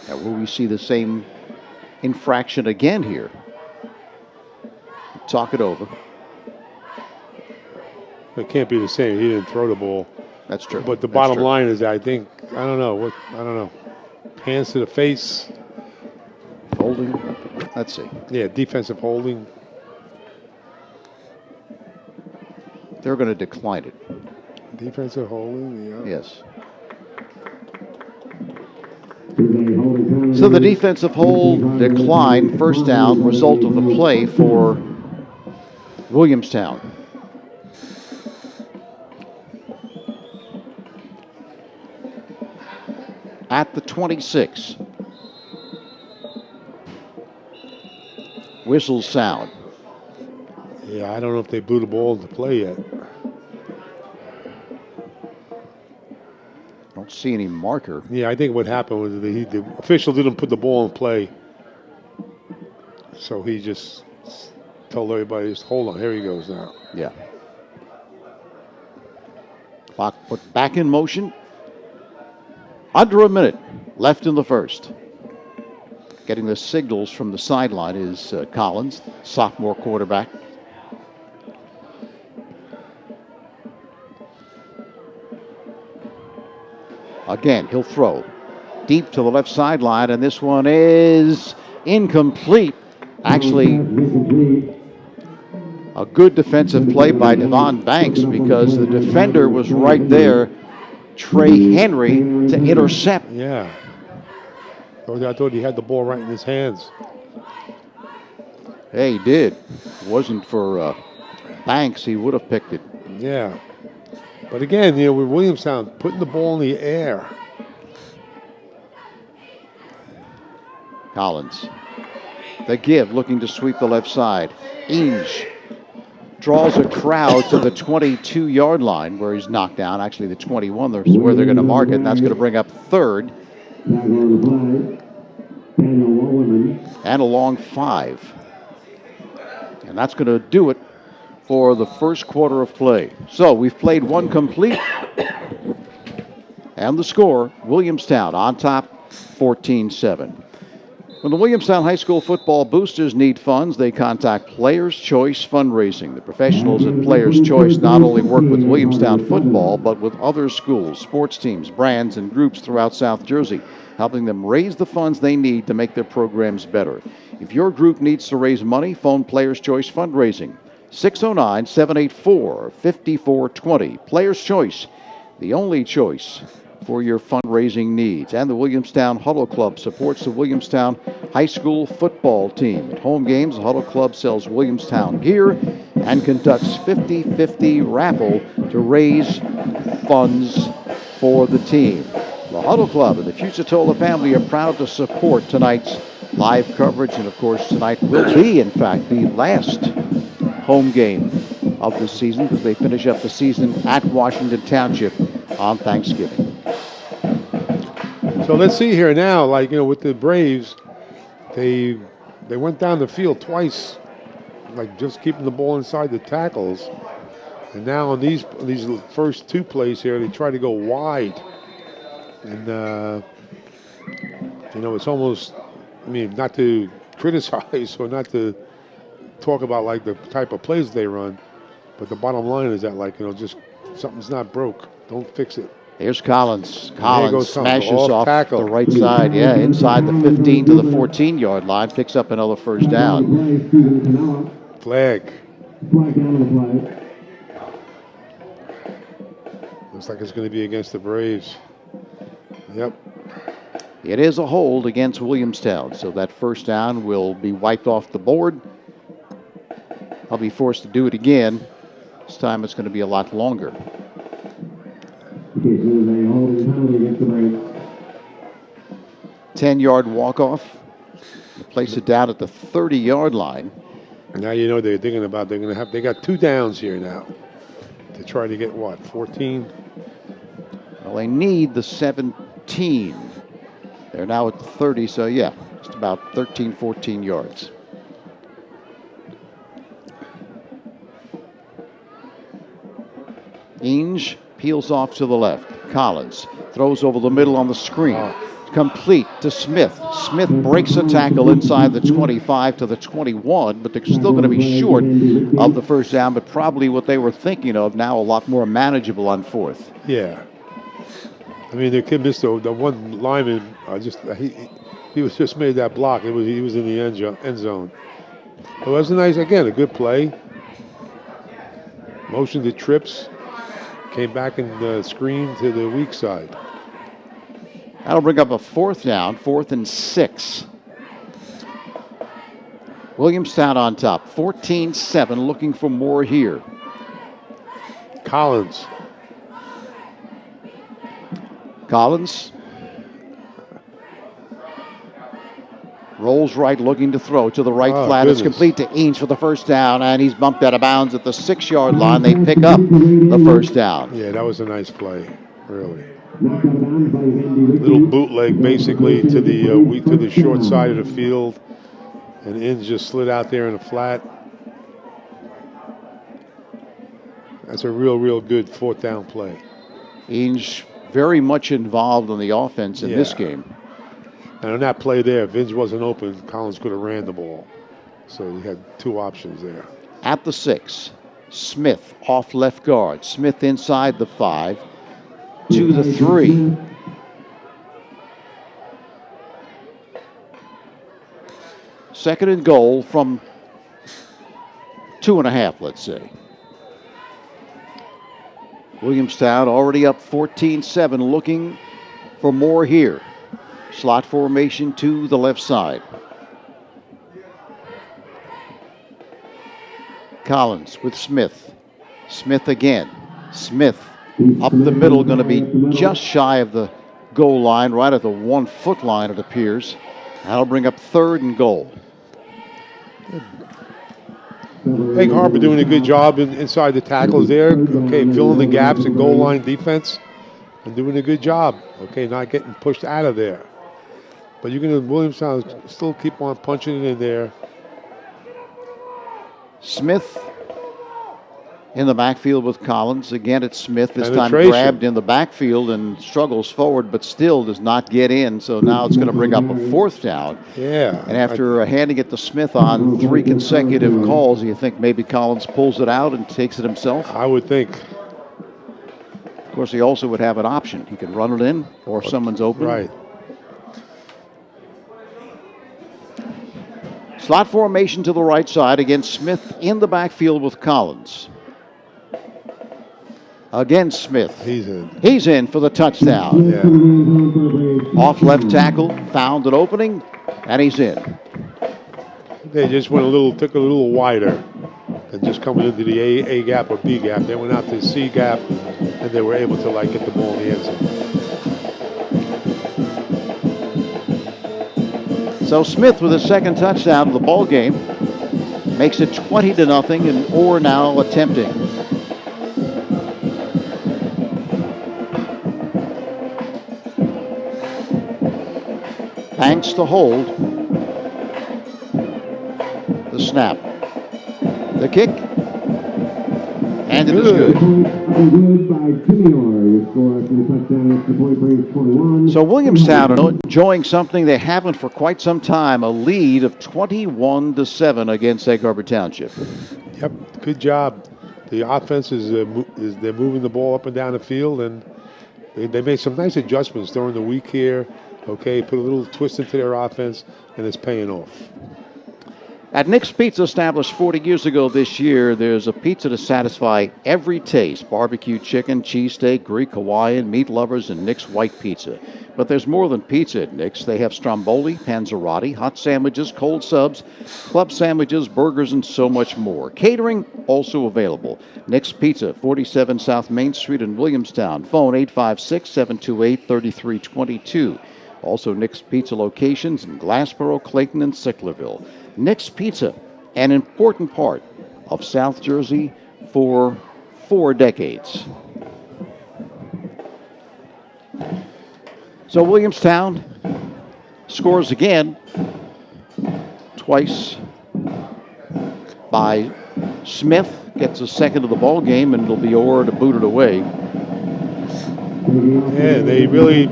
Now, will we see the same infraction again here? Talk it over. It can't be the same. He didn't throw the ball. That's true. But the bottom line is, I don't know. Hands to the face. Holding. Let's see. Yeah, defensive holding. They're going to decline it. Defensive holding, yeah. Yes. So the defensive hold decline, first down, result of the play for Williamstown. At the 26. Whistles sound. Yeah, I don't know if they blew the ball into play yet. don't see any marker. Yeah, I think what happened was the official didn't put the ball in play. So he just told everybody, just hold on, here he goes now. Yeah. Clock put back in motion. Under a minute left in the first. Getting the signals from the sideline is Collins, sophomore quarterback. Again, he'll throw deep to the left sideline, and this one is incomplete. Actually, a good defensive play by Devon Banks because the defender was right there, Trey Henry, to intercept. Yeah. I thought he had the ball right in his hands. Hey, he did. If it wasn't for Banks, he would have picked it. Yeah. But again, with Williamstown putting the ball in the air. Collins. The give, looking to sweep the left side. Inge draws a crowd to the 22-yard line where he's knocked down. Actually, the 21 is where they're going to mark it, and that's going to bring up third. And a long 5. And that's going to do it for the first quarter of play. So we've played one complete. And the score, Williamstown on top, 14-7. When the Williamstown High School football boosters need funds, they contact Players' Choice Fundraising. The professionals at Players' Choice not only work with Williamstown football, but with other schools, sports teams, brands, and groups throughout South Jersey, helping them raise the funds they need to make their programs better. If your group needs to raise money, phone Players' Choice Fundraising, 609-784-5420. Players' Choice, the only choice for your fundraising needs. And the Williamstown Huddle Club supports the Williamstown High School football team. At home games, the Huddle Club sells Williamstown gear and conducts 50-50 raffle to raise funds for the team. The Huddle Club and the Fusatola family are proud to support tonight's live coverage, and of course tonight will be, in fact, the last home game of the season because they finish up the season at Washington Township on Thanksgiving. So let's see here now, with the Braves, they went down the field twice, just keeping the ball inside the tackles. And now on these first 2 plays here, they try to go wide. And, it's almost, not to criticize or not to talk about, the type of plays they run, but the bottom line is that, just something's not broke. Don't fix it. Here's Collins. Collins smashes off tackle. The right side. Yeah, inside the 15 to the 14-yard line. Picks up another first down. Flag. Looks like it's going to be against the Braves. Yep. It is a hold against Williamstown, so that first down will be wiped off the board. I'll be forced to do it again. This time it's going to be a lot longer. 10-yard walk-off. Place it down at the 30-yard line. Now they're thinking about they got 2 downs here now to try to get 14? Well, they need the 17. They're now at the 30, so yeah, just about 13, 14 yards. Inge peels off to the left. Collins throws over the middle on the screen. Complete to Smith. Smith breaks a tackle inside the 25 to the 21, but they're still going to be short of the first down, but probably what they were thinking of now a lot more manageable on 4th. Yeah. The kid missed the one lineman. He was just made that block. He was in the end zone. It was a good play. Motion to trips. Came back and screened to the weak side. That'll bring up a 4th down, 4th and 6. Williamstown on top, 14-7, looking for more here. Collins rolls right, looking to throw to the right flat. Goodness. It's complete to Eanes for the first down, and he's bumped out of bounds at the 6-yard line. They pick up the first down. Yeah, that was a nice play, really. Knocked out of bounds by Andy Rigby. Little bootleg basically to the short side of the field, and Inns just slid out there in a flat. That's a real good fourth down play. Ainge very much involved in the offense in this Yeah. game. And on that play there, if Vince wasn't open, Collins could have ran the ball. So he had two options there. At the 6, Smith off left guard. Smith inside the 5 to the 3. Second and goal from 2.5, let's say. Williamstown already up 14-7, looking for more here. Slot formation to the left side. Collins with Smith. Smith again. Smith up the middle, going to be just shy of the goal line, right at the 1 foot line, it appears. That'll bring up third and goal. Egg Harbor doing a good job inside the tackles there. Okay, filling the gaps in goal line defense and doing a good job. Okay, not getting pushed out of there. But you're going to, Williamstown still keep on punching it in there. Smith in the backfield with Collins. Again, it's Smith, this time Penetration. grabbed in the backfield and struggles forward, but still does not get in. So now it's going to bring up a 4th down. Yeah. And after handing it to Smith on 3 consecutive calls, you think maybe Collins pulls it out and takes it himself? I would think. Of course, he also would have an option. He can run it in or if someone's open. Right. Slot formation to the right side. Again, Smith in the backfield with Collins. Again, Smith. He's in. He's in for the touchdown. Yeah. Off left tackle, found an opening, and he's in. They just took a little wider than just coming into the A gap or B gap. They went out to the C gap, and they were able to get the ball in the end zone. So Smith with his second touchdown of the ball game makes it 20-0, and Orr now attempting. Hanks to hold. The snap. The kick. And it is good. So Williamstown are enjoying something they haven't for quite some time, a lead of 21-7 against Egg Harbor Township. Yep, good job. The offense is they're moving the ball up and down the field, and they made some nice adjustments during the week here. Okay, put a little twist into their offense, and it's paying off. At Nick's Pizza, established 40 years ago this year, there's a pizza to satisfy every taste. Barbecue chicken, cheesesteak, Greek, Hawaiian, meat lovers, and Nick's White Pizza. But there's more than pizza at Nick's. They have stromboli, panzerotti, hot sandwiches, cold subs, club sandwiches, burgers, and so much more. Catering also available. Nick's Pizza, 47 South Main Street in Williamstown. Phone 856-728-3322. Also Nick's Pizza locations in Glassboro, Clayton, and Sicklerville. Nick's Pizza, an important part of South Jersey for 4 decades. So Williamstown scores again, twice by Smith, gets a second of the ball game, and it'll be Orr to boot it away. Yeah, they really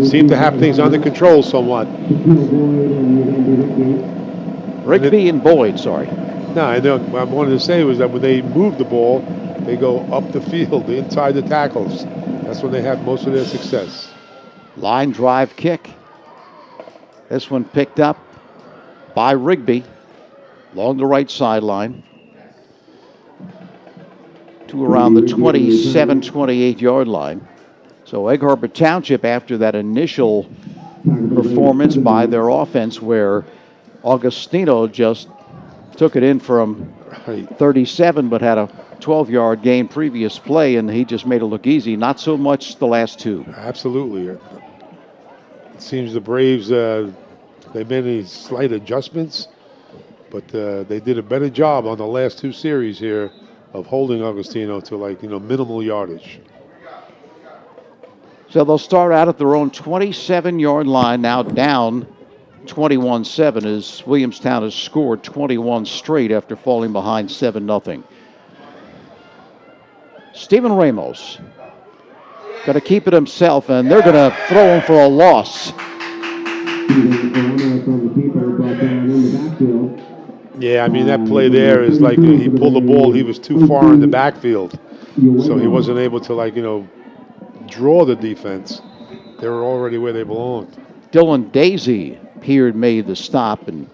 seem to have things under control somewhat. Rigby and Boyd, sorry. No, I know. What I wanted to say was that when they move the ball, they go up the field, inside the tackles. That's when they have most of their success. Line drive kick. This one picked up by Rigby along the right sideline to around the 27, 28-yard line. So Egg Harbor Township, after that initial performance by their offense where Augustino just took it in from 37 but had a 12-yard gain previous play, and he just made it look easy. Not so much the last two. Absolutely. It seems the Braves, they made any slight adjustments, but they did a better job on the last 2 series here of holding Augustino to minimal yardage. So they'll start out at their own 27-yard line, now down 21-7 as Williamstown has scored 21 straight after falling behind 7-0. Stephen Ramos going to keep it himself, and they're going to throw him for a loss. Yeah, I mean, that play there is like he pulled the ball. He was too far in the backfield, so he wasn't able to, draw the defense. They were already where they belonged. Dylan Daisy appeared, made the stop, and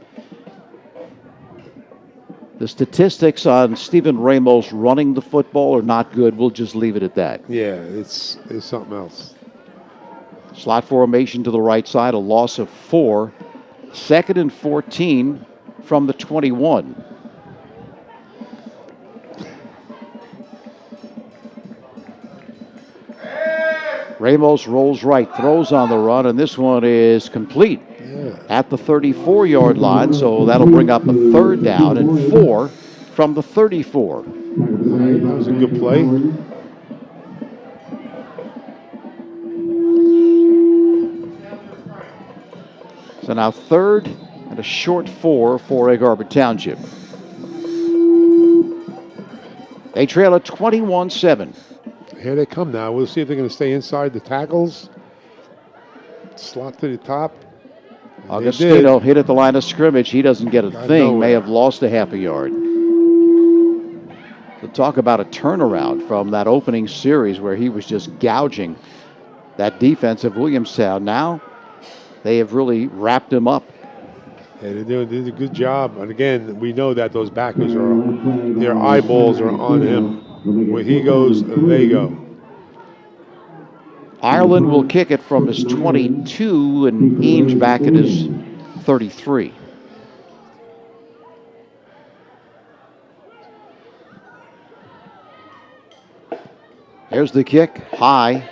the statistics on Stephen Ramos running the football are not good. We'll just leave it at that. Yeah, it's something else. Slot formation to the right side, a loss of 4. 2nd and 14 from the 21. Ramos rolls right, throws on the run, and this one is complete at the 34-yard line, so that'll bring up a 3rd down and 4 from the 34. That was a good play. So now 3rd and a short 4 for Egg Harbor Township. They trail at 21-7. Here they come now. We'll see if they're going to stay inside the tackles. Slot to the top. Augustino hit at the line of scrimmage. He doesn't get a thing. May have lost a half a yard. So talk about a turnaround from that opening series where he was just gouging that defense of Williamstown. Now they have really wrapped him up. Yeah, they did a good job. And again, we know that those backers their eyeballs are on him. Where he goes, they go. Ireland will kick it from his 22 and Eames back at his 33. There's the kick, high.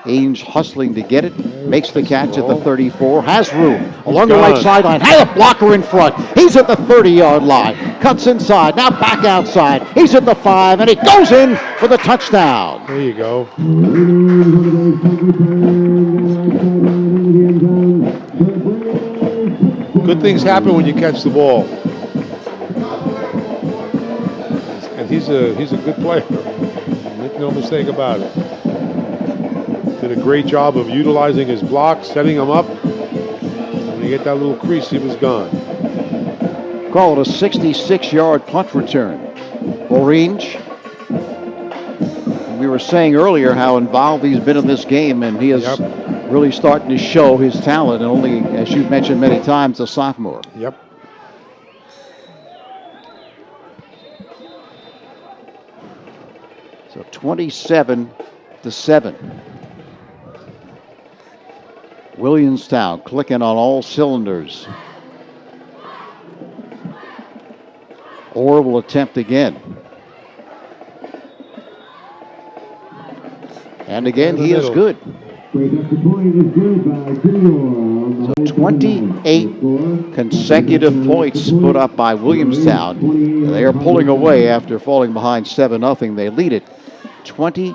Eames hustling to get it, makes the catch at the 34, has room along the right sideline, has a blocker in front. He's at the 30-yard line, cuts inside, now back outside. He's at the 5, and he goes in for the touchdown. There you go. Good things happen when you catch the ball. And he's a good player. Make no mistake about it. Did a great job of utilizing his block, setting him up. When you get that little crease, he was gone. Call it a 66-yard punt return. Orange. We were saying earlier how involved he's been in this game, and he is really starting to show his talent, and only, as you've mentioned many times, a sophomore. Yep. So 27-7. Williamstown clicking on all cylinders. Orr will attempt again. And again, he is good. So 28 consecutive points put up by Williamstown. They are pulling away after falling behind 7-0. They lead it 28-7.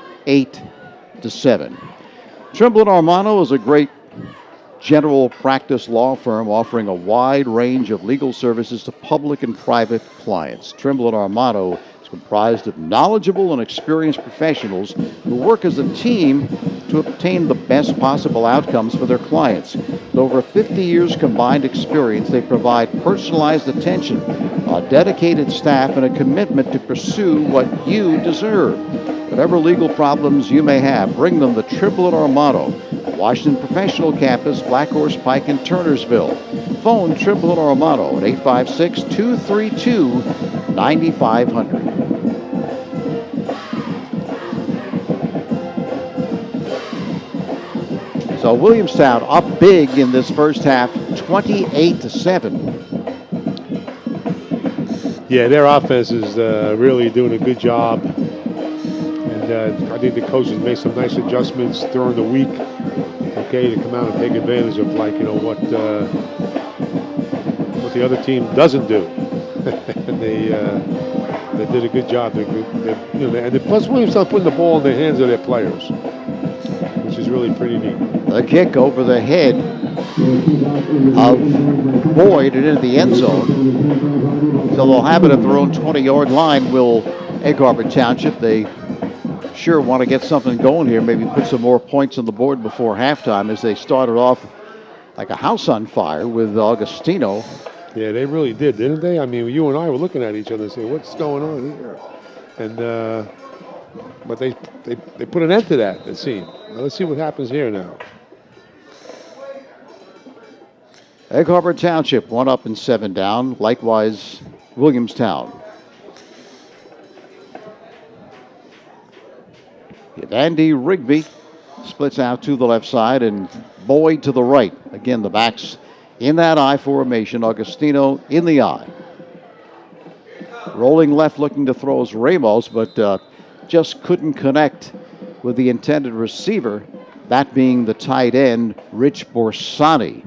Trimble and Armano is a great general practice law firm offering a wide range of legal services to public and private clients. Trimble and Armano is comprised of knowledgeable and experienced professionals who work as a team to obtain the best possible outcomes for their clients. With over 50 years combined experience, they provide personalized attention, a dedicated staff, and a commitment to pursue what you deserve. Whatever legal problems you may have, bring them to Trimble and Armano, Washington Professional Campus, Black Horse Pike, and Turnersville. Phone Trimble and Armano at 856-232-9500. So Williamstown up big in this first half, 28-7. Yeah, their offense is really doing a good job. And I think the coaches made some nice adjustments during the week, okay, to come out and take advantage of, what the other team doesn't do. And they did a good job. And plus Williamstown putting the ball in the hands of their players, which which is really pretty neat. The kick over the head of Boyd and into the end zone. So they'll have it at their own 20-yard line. Will Egg Harbor Township. They sure want to get something going here. Maybe put some more points on the board before halftime, as they started off like a house on fire with Augustino. Yeah, they really did, didn't they? I mean, you and I were looking at each other and saying, what's going on here? And but they put an end to that, it seemed. Now, let's see what happens here now. Egg Harbor Township 1 up and 7 down. Likewise, Williamstown. Andy Rigby splits out to the left side and Boyd to the right. Again, the backs in that I formation. Augustino in the I. Rolling left, looking to throw is Ramos, but just couldn't connect with the intended receiver, that being the tight end, Rich Borsani.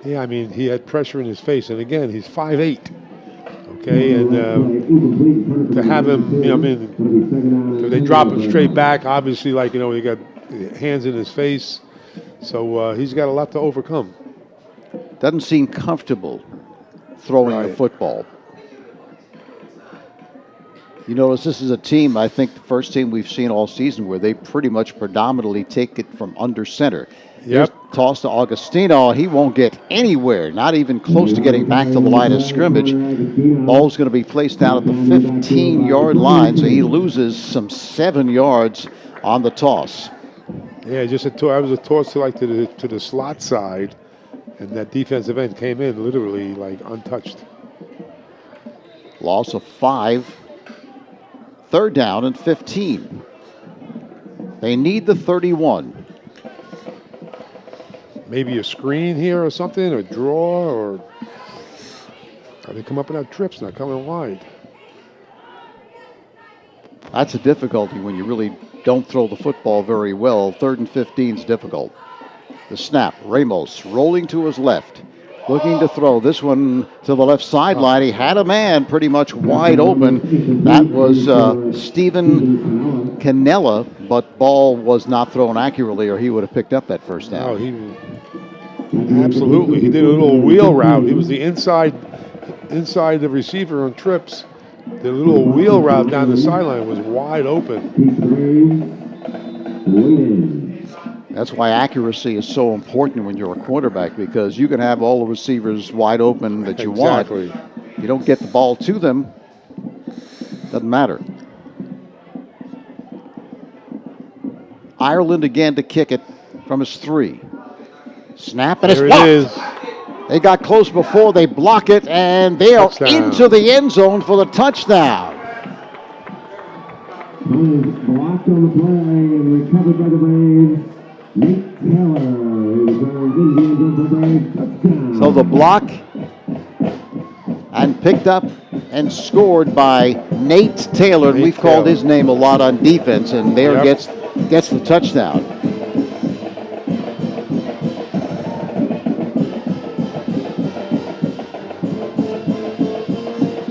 Yeah, I mean, he had pressure in his face. And again, he's 5'8". Okay, and to have him, I mean, if they drop him straight back, obviously, like, he got hands in his face. So he's got a lot to overcome. Doesn't seem comfortable throwing the football. You notice this is a team, I think the first team we've seen all season, where they pretty much predominantly take it from under center. Yep. Toss to Augustino. He won't get anywhere, not even close to getting back to the line of scrimmage. Ball's going to be placed down at the 15-yard line, so he loses some 7 yards on the toss. Yeah, just I was a toss to the slot side, and that defensive end came in literally like untouched. Loss of 5. 3rd down and 15. They need the 31. Maybe a screen here or something, or draw, or they come up without trips, not coming wide. That's a difficulty when you really don't throw the football very well. 3rd and 15 is difficult. The snap, Ramos rolling to his left, looking to throw. This one to the left sideline. He had a man pretty much wide open. That was Stephen Canella, but ball was not thrown accurately, or he would have picked up that first down. Absolutely. He did a little wheel route. He was the inside the receiver on trips. The little wheel route down the sideline was wide open. That's why accuracy is so important when you're a quarterback, because you can have all the receivers wide open that you want. You don't get the ball to them, doesn't matter. Ireland again to kick it from his 3. Snap, and it's blocked. They got close before, they block it, and they are into the end zone for the touchdown. Blocked on the play and recovered by the Braves. Nate Taylor. So the block and picked up and scored by Nate Taylor. We've called his name a lot on defense, and there gets the touchdown.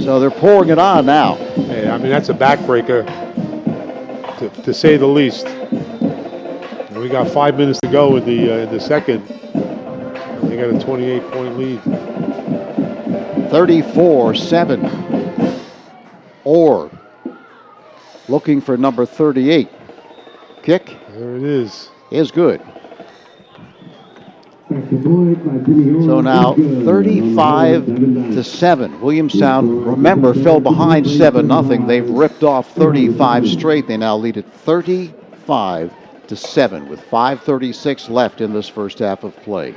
So they're pouring it on now. Yeah, I mean, that's a backbreaker, to say the least. And we got 5 minutes to go in the second. They got a 28-point lead. 34-7. Orr looking for number 38. Kick. There it is. Is good. So now 35-7. Williamstown, remember, fell behind 7-0. They've ripped off 35 straight. They now lead at 35-7 with 5:36 left in this first half of play.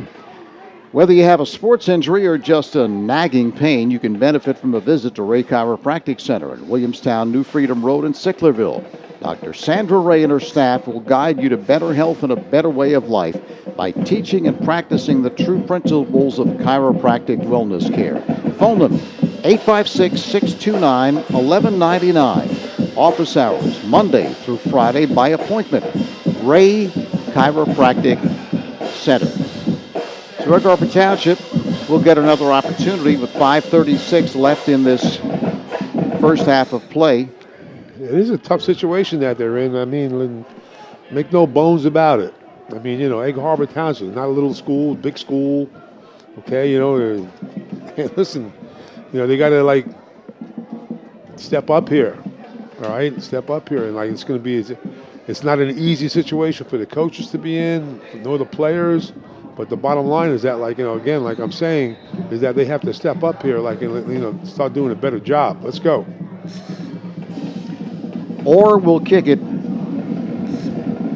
Whether you have a sports injury or just a nagging pain, you can benefit from a visit to Ray Chiropractic Center in Williamstown, New Freedom Road in Sicklerville. Dr. Sandra Ray and her staff will guide you to better health and a better way of life by teaching and practicing the true principles of chiropractic wellness care. Phone them 856-629-1199. Office hours Monday through Friday by appointment. Ray Chiropractic Center. So Egg Harbor Township will get another opportunity with 5:36 left in this first half of play. It is a tough situation that they're in. I mean, Make no bones about it. I mean, Egg Harbor Township, not a little school, big school. Okay, listen, they got to like step up here. All right, step up here, and like it's going to be. It's not an easy situation for the coaches to be in, nor the players. But the bottom line is that, like again, like I'm saying, is that they have to step up here, like start doing a better job. Let's go. Orr will kick it.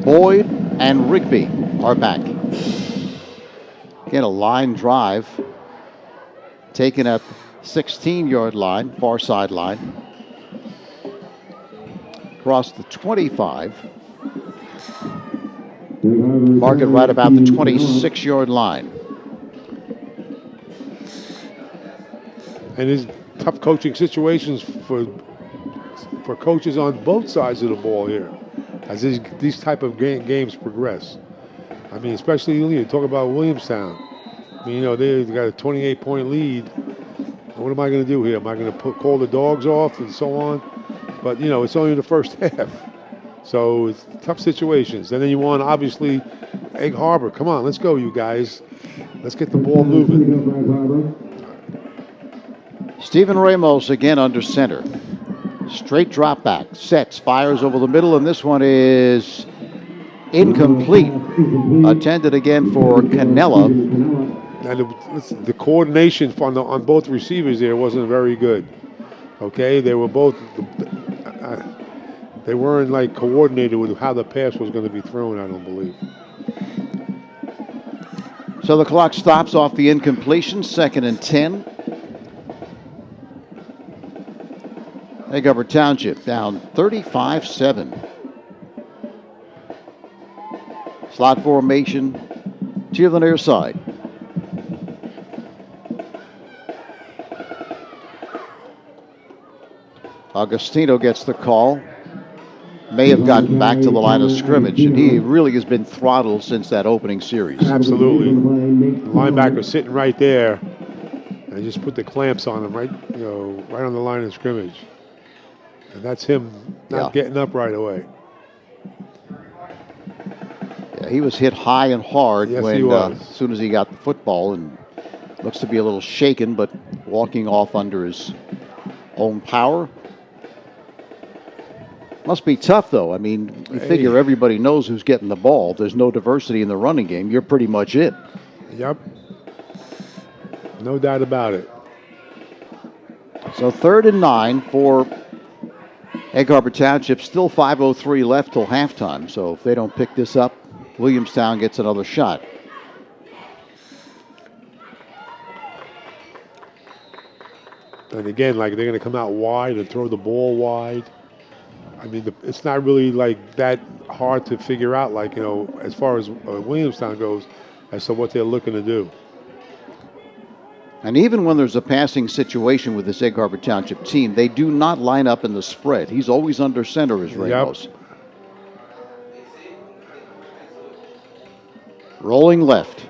Boyd and Rigby are back. Again, a line drive taken at 16-yard line, far sideline. Across the 25. Mark it right about the 26-yard line. And there's tough coaching situations for coaches on both sides of the ball here as these type of games progress. I mean, especially you talk about Williamstown. I mean, they've got a 28-point lead. What am I going to do here? Am I going to call the dogs off and so on? But, it's only the first half. So it's tough situations. And then you want, obviously, Egg Harbor. Come on, let's go, you guys. Let's get the ball moving. Stephen Ramos again under center. Straight drop back. Sets, fires over the middle, and this one is incomplete. Attended again for Canella. And the coordination on both receivers there wasn't very good. Okay, they were both. They weren't like coordinated with how the pass was going to be thrown, I don't believe. So the clock stops off the incompletion, 2nd and 10. Egg Harbor Township down 35-7. Slot formation to the near side. Agostino gets the call. May have gotten back to the line of scrimmage, and he really has been throttled since that opening series. Absolutely. The linebacker sitting right there, and just put the clamps on him, right on the line of scrimmage. And that's him not getting up right away. Yeah, he was hit high and hard as soon as he got the football, and looks to be a little shaken, but walking off under his own power. Must be tough, though. I mean, you figure everybody knows who's getting the ball. If there's no diversity in the running game, you're pretty much it. Yep. No doubt about it. So 3rd and 9 for Egg Harbor Township. Still 5:03 left till halftime. So if they don't pick this up, Williamstown gets another shot. And again, like they're going to come out wide and throw the ball wide. I mean, it's not really like that hard to figure out, like, as far as Williamstown goes, as to what they're looking to do. And even when there's a passing situation with this Egg Harbor Township team, they do not line up in the spread. He's always under center, is Ramos. Yep. Rolling left.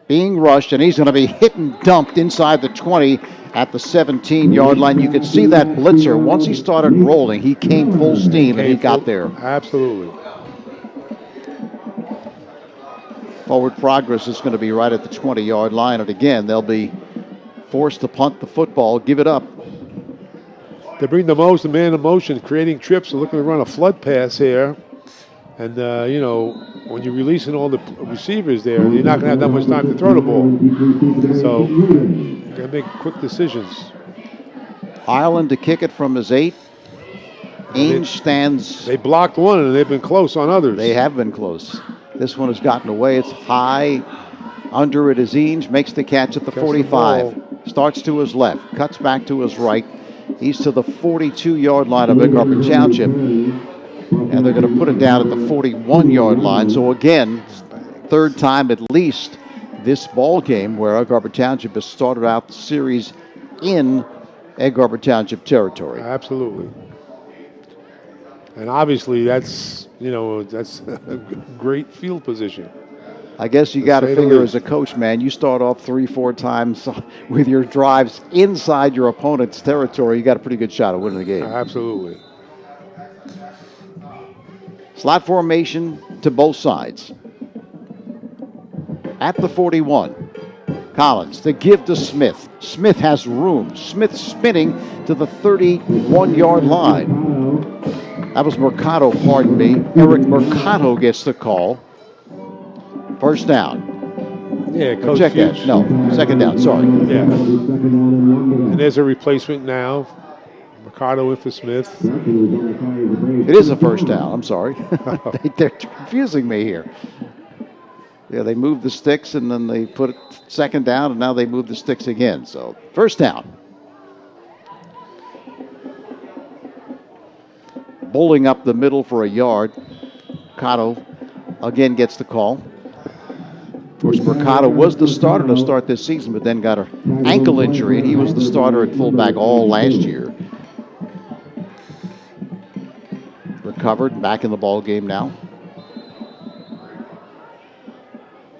Being rushed, and he's going to be hit and dumped inside the 20 at the 17-yard line. You could see that blitzer. Once he started rolling, he came full steam, and he got there. Absolutely. Forward progress is going to be right at the 20-yard line, and again, they'll be forced to punt the football, give it up. They bring the man in motion, creating trips and looking to run a flood pass here. And, when you're releasing all the receivers there, you're not going to have that much time to throw the ball. So, you got to make quick decisions. Ireland to kick it from his 8. Ainge stands. They blocked one, and they've been close on others. They have been close. This one has gotten away. It's high. Under it is Ainge. Makes the catch at the 45. Starts to his left. Cuts back to his right. He's to the 42-yard line of Egg Harbor Township. And they're going to put it down at the 41-yard line. So again, 3rd time at least this ball game where Egg Harbor Township has started out the series in Egg Harbor Township territory. Absolutely. And obviously that's a great field position. I guess you got to figure as a coach, man, you start off 3-4 times with your drives inside your opponent's territory. You got a pretty good shot of winning the game. Absolutely. Slot formation to both sides. At the 41, Collins, the give to Smith. Smith has room. Smith spinning to the 31-yard line. That was Mercado, pardon me. Eric Mercado gets the call. First down. Yeah, Coach Check that. Fuchs. No, second down, sorry. Yeah. And there's a replacement now. Mercado in for Smith. It is a first down. I'm sorry. They're confusing me here. Yeah, they moved the sticks and then they put it second down and now they move the sticks again. So first down. Bowling up the middle for a yard. Mercado again gets the call. Of course, Mercado was the starter to start this season, but then got an ankle injury, and he was the starter at fullback all last year. Recovered, back in the ball game now.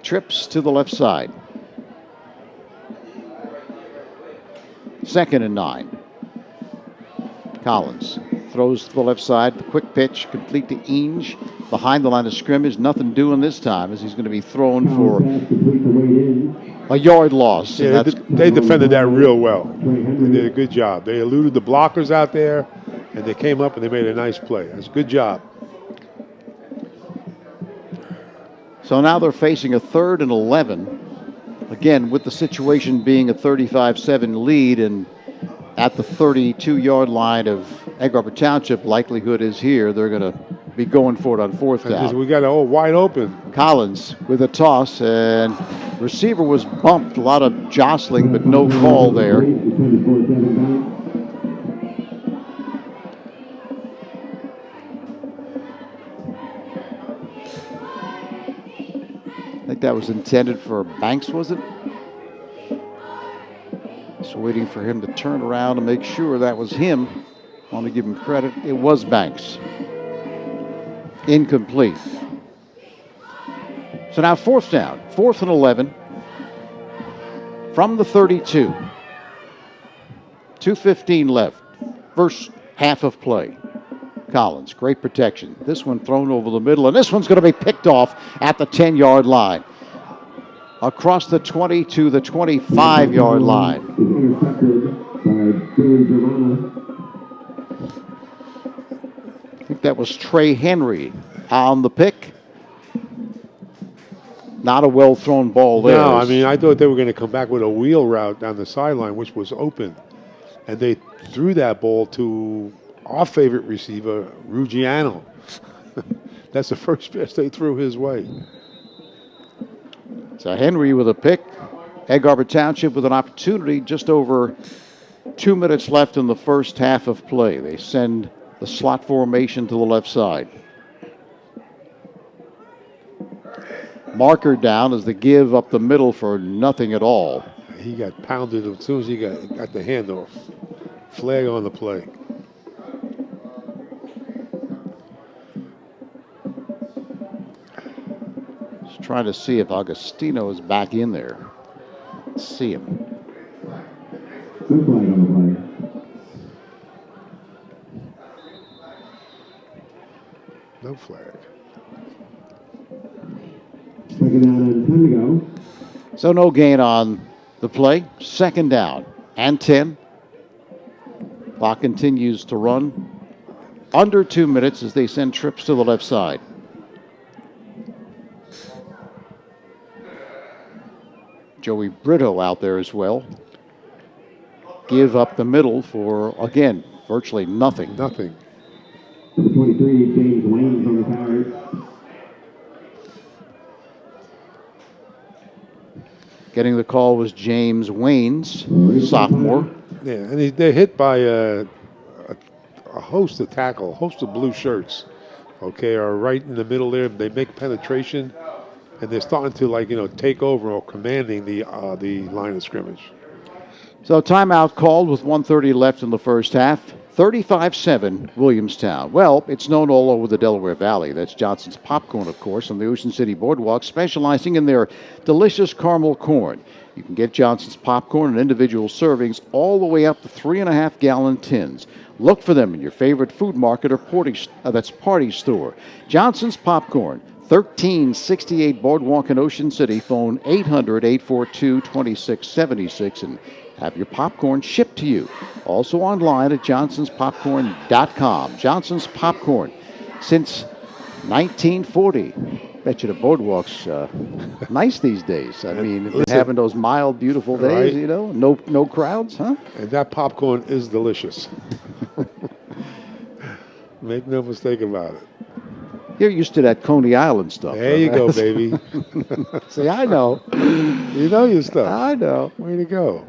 Trips to the left side. 2nd and 9. Collins throws to the left side. Quick pitch, complete to Ainge. Behind the line of scrimmage. Nothing doing this time as he's going to be thrown for a yard loss. Yeah, they defended that real well. They did a good job. They eluded the blockers out there, and they came up and they made a nice play. That's a good job. So now they're facing a 3rd and 11. Again, with the situation being a 35-7 lead and at the 32-yard line of Egg Harbor Township, likelihood is here they're going to be going for it on 4th down. We got it all wide open. Collins with a toss, and receiver was bumped. A lot of jostling, but no call there. I think that was intended for Banks, was it? Just waiting for him to turn around and make sure that was him. I want to give him credit. It was Banks. Incomplete. So now 4th down. 4th and 11 from the 32. 2:15 left. First half of play. Collins, great protection. This one thrown over the middle, and this one's going to be picked off at the 10-yard line. Across the 20 to the 25-yard line. I think that was Trey Henry on the pick. Not a well-thrown ball there. No, I mean, I thought they were going to come back with a wheel route down the sideline, which was open. And they threw that ball to our favorite receiver, Ruggiano. That's the first pitch they threw his way. So Henry with a pick. Egg Harbor Township with an opportunity. Just over 2 minutes left in the first half of play. They send the slot formation to the left side. Marker down as the give up the middle for nothing at all. He got pounded as soon as he got the handoff. Flag on the play. Just trying to see if Agostino is back in there. Let's see him. No flag on the play. No flag. 2nd down and 10 to go. So no gain on the play. 2nd down and 10. Clock continues to run. Under 2 minutes as they send trips to the left side. Joey Brito out there as well. Give up the middle for, again, virtually nothing. Nothing. Number 23, James Wayne on the carry. Getting the call was James Waynes, sophomore. Yeah, and they're hit by a host of tackle, host of blue shirts, okay, are right in the middle there. They make penetration, and they're starting to, take over or commanding the line of scrimmage. So timeout called with 1:30 left in the first half. 35-7 Williamstown. Well, it's known all over the Delaware Valley. That's Johnson's Popcorn, of course, on the Ocean City Boardwalk, specializing in their delicious caramel corn. You can get Johnson's Popcorn in individual servings all the way up to 3.5-gallon tins. Look for them in your favorite food market or party store. Johnson's Popcorn, 1368 Boardwalk in Ocean City. Phone 800-842-2676 and have your popcorn shipped to you. Also online at johnsonspopcorn.com. Johnson's Popcorn since 1940. Bet you the boardwalk's nice these days. I mean, Listen, having those mild, beautiful days, right? you know, no crowds, huh? And that popcorn is delicious. Make no mistake about it. You're used to that Coney Island stuff. There you go, baby. See, I know. You know your stuff. I know. Way to go.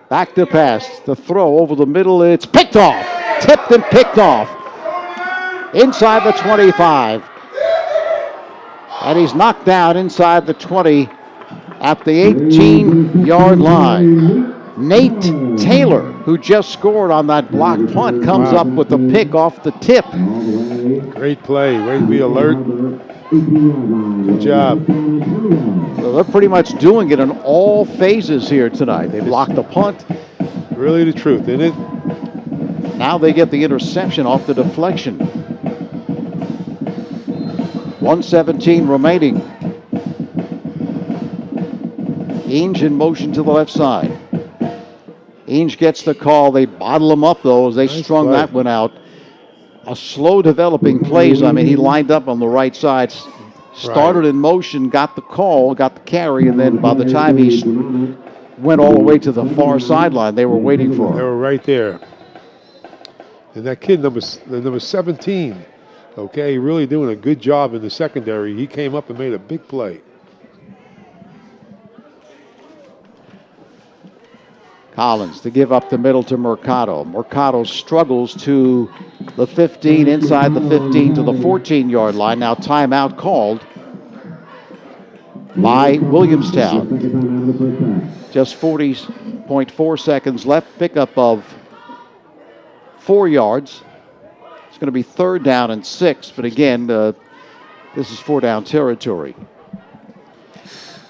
Back to pass. The throw over the middle. It's picked off. Tipped and picked off. Inside the 25. And he's knocked down inside the 20 at the 18-yard line. Nate Taylor, who just scored on that blocked punt, comes up with the pick off the tip. Great play. Way to be alert. Good job. So they're pretty much doing it in all phases here tonight. They blocked the punt. Really the truth, isn't it? Now they get the interception off the deflection. 1:17 remaining. Ainge in motion to the left side. Ainge gets the call. They bottle him up, though, as they strung play. that one out. A slow developing plays. I mean, he lined up on the right side, started in motion, got the call, got the carry, and then by the time he went all the way to the far sideline, they were waiting for They him. were right there. And that kid, number 17, okay, really doing a good job in the secondary. He came up and made a big play. Collins to give up the middle to Mercado. Mercado struggles to the 15, inside the 15 to the 14-yard line. Now timeout called by Williamstown. Just 40.4 seconds left. Pickup of 4 yards. It's going to be 3rd down and 6, but again, this is 4-down territory.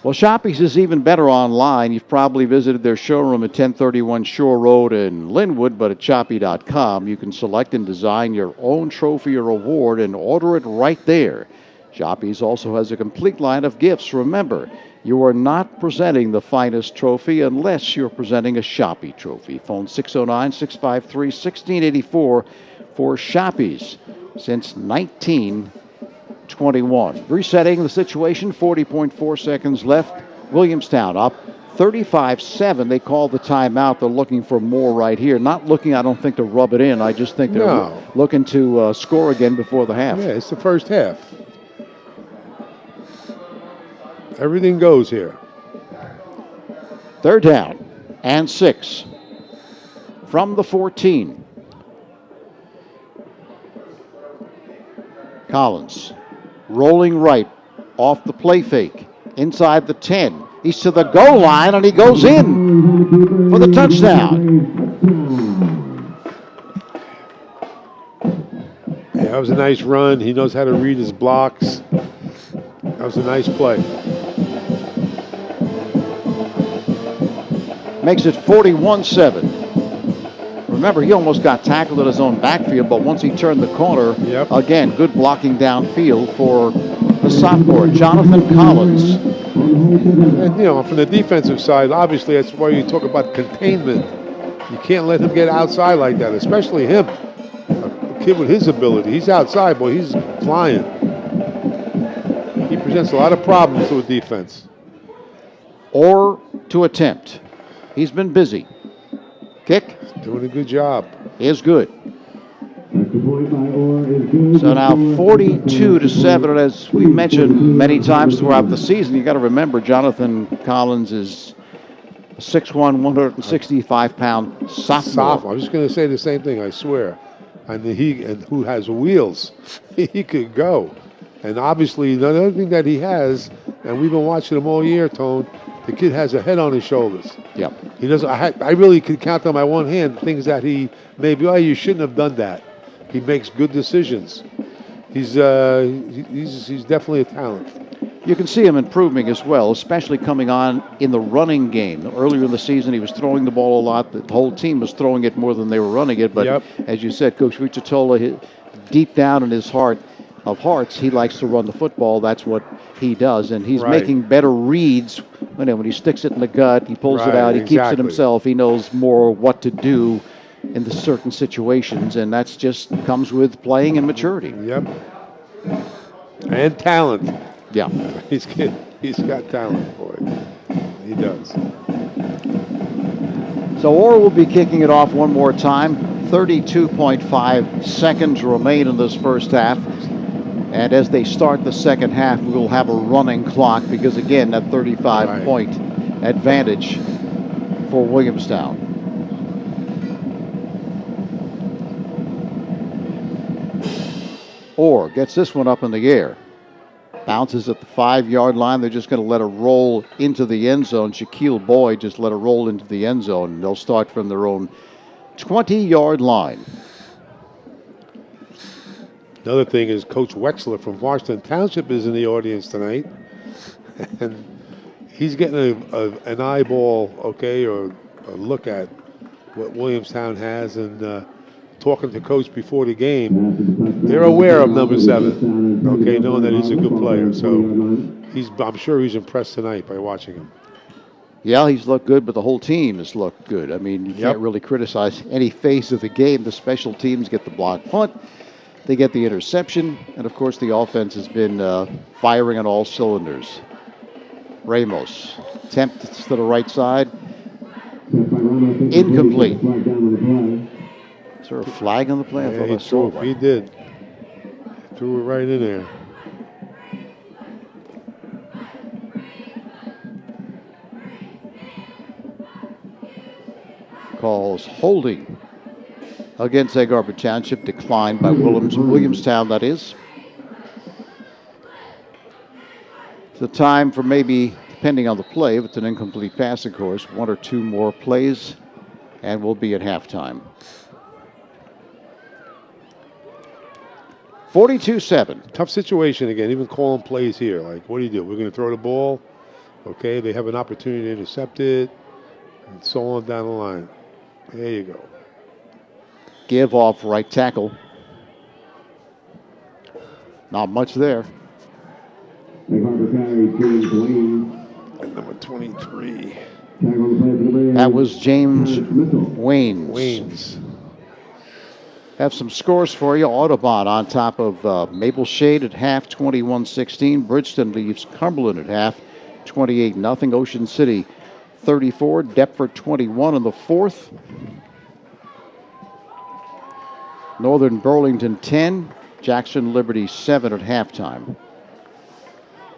Well, Shoppy's is even better online. You've probably visited their showroom at 1031 Shore Road in Linwood, but at Shoppy.com, you can select and design your own trophy or award and order it right there. Shoppy's also has a complete line of gifts. Remember, you are not presenting the finest trophy unless you're presenting a Shoppy trophy. Phone 609-653-1684 for Shoppy's since 1921. Resetting the situation, 40.4 seconds left. Williamstown up 35-7. They call the timeout. They're looking for more right here. Not looking, I don't think, to rub it in. I just think they're looking to score again before the half. Yeah, it's the first half. Everything goes here. 3rd down and 6 from the 14. Collins rolling right off the play fake inside the 10. He's to the goal line and he goes in for the touchdown. Yeah, that was a nice run. He knows how to read his blocks. That was a nice play. Makes it 41-7. Remember, he almost got tackled in his own backfield, but once he turned the corner, again, good blocking downfield for the sophomore, Jonathan Collins. And, you know, from the defensive side, obviously that's why you talk about containment. You can't let him get outside like that, especially him. A kid with his ability. He's outside, boy, he's flying. He presents a lot of problems to a defense. Or to attempt. He's been busy. Kick. Doing a good job. Is good. So now 42-7, and as we mentioned many times throughout the season, you got to remember Jonathan Collins is 6'1", 165-pound sophomore. I was just going to say the same thing, I swear. And who has wheels. He could go. And obviously, the other thing that he has, and we've been watching him all year, Tone, the kid has a head on his shoulders. Yep. He doesn't. I really could count on my one hand things that he maybe. Oh, you shouldn't have done that. He makes good decisions. He's definitely a talent. you can see him improving as well, especially coming on in the running game. Earlier in the season, he was throwing the ball a lot. The whole team was throwing it more than they were running it. But Yep. as you said, Coach Vucitola, deep down in his heart of hearts, he likes to run the football. That's what he does. And he's Right. making better reads when he sticks it in the gut, he pulls it Right, out, he keeps it exactly. himself. He knows more what to do in the certain situations, and that's just comes with playing and maturity. Yep. And talent. Yeah. He's got talent, boy. He does. So Orr will be kicking it off one more time. 32.5 seconds remain in this first half. And as they start the second half, we will have a running clock because, again, that 35-point advantage for Williamstown. Orr gets this one up in the air. Bounces at the 5-yard line. They're just going to let it roll into the end zone. Shaquille Boyd just let it roll into the end zone. And they'll start from their own 20-yard line. Another thing is Coach Wexler from Harbor Township is in the audience tonight. And he's getting an eyeball, okay, or a look at what Williamstown has. And talking to Coach before the game, they're aware of number 7, okay, knowing that he's a good player. So I'm sure he's impressed tonight by watching him. Yeah, he's looked good, but the whole team has looked good. I mean, you can't really criticize any phase of the game. The special teams get the block punt. They get the interception. And, of course, the offense has been firing on all cylinders. Ramos attempts to the right side. Incomplete. Is there a flag on the play? I thought I saw one. He did. Threw it right in there. Calls holding against Harbor Township, declined by Williamstown, that is. It's a time for maybe, depending on the play, if it's an incomplete pass, of course, 1 or 2 more plays, and we'll be at halftime. 42-7. Tough situation again, even calling plays here. Like, what do you do? We're going to throw the ball. Okay, they have an opportunity to intercept it, and so on down the line. There you go. Give off right tackle. Not much there. Number 23. That was James Waynes. Have some scores for you. Audubon on top of Maple Shade at half, 21-16. Bridgeton leaves Cumberland at half, 28-0. Ocean City 34, Deptford 21 in the fourth. Northern Burlington 10, Jackson Liberty 7 at halftime.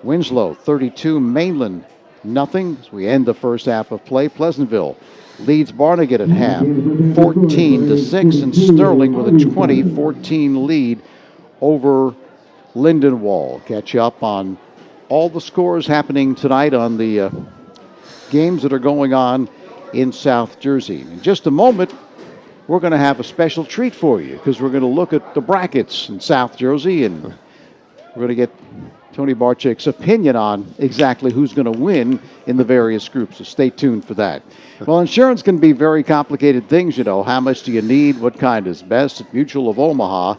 Winslow 32, Mainland nothing as we end the first half of play. Pleasantville leads Barnegat at half, 14-6, and Sterling with a 20-14 lead over Lindenwold. Catch you up on all the scores happening tonight on the games that are going on in South Jersey. In just a moment, we're going to have a special treat for you because we're going to look at the brackets in South Jersey, and we're going to get Tony Barczyk's opinion on exactly who's going to win in the various groups. So stay tuned for that. Well, insurance can be very complicated things, you know. How much do you need? What kind is best? At Mutual of Omaha,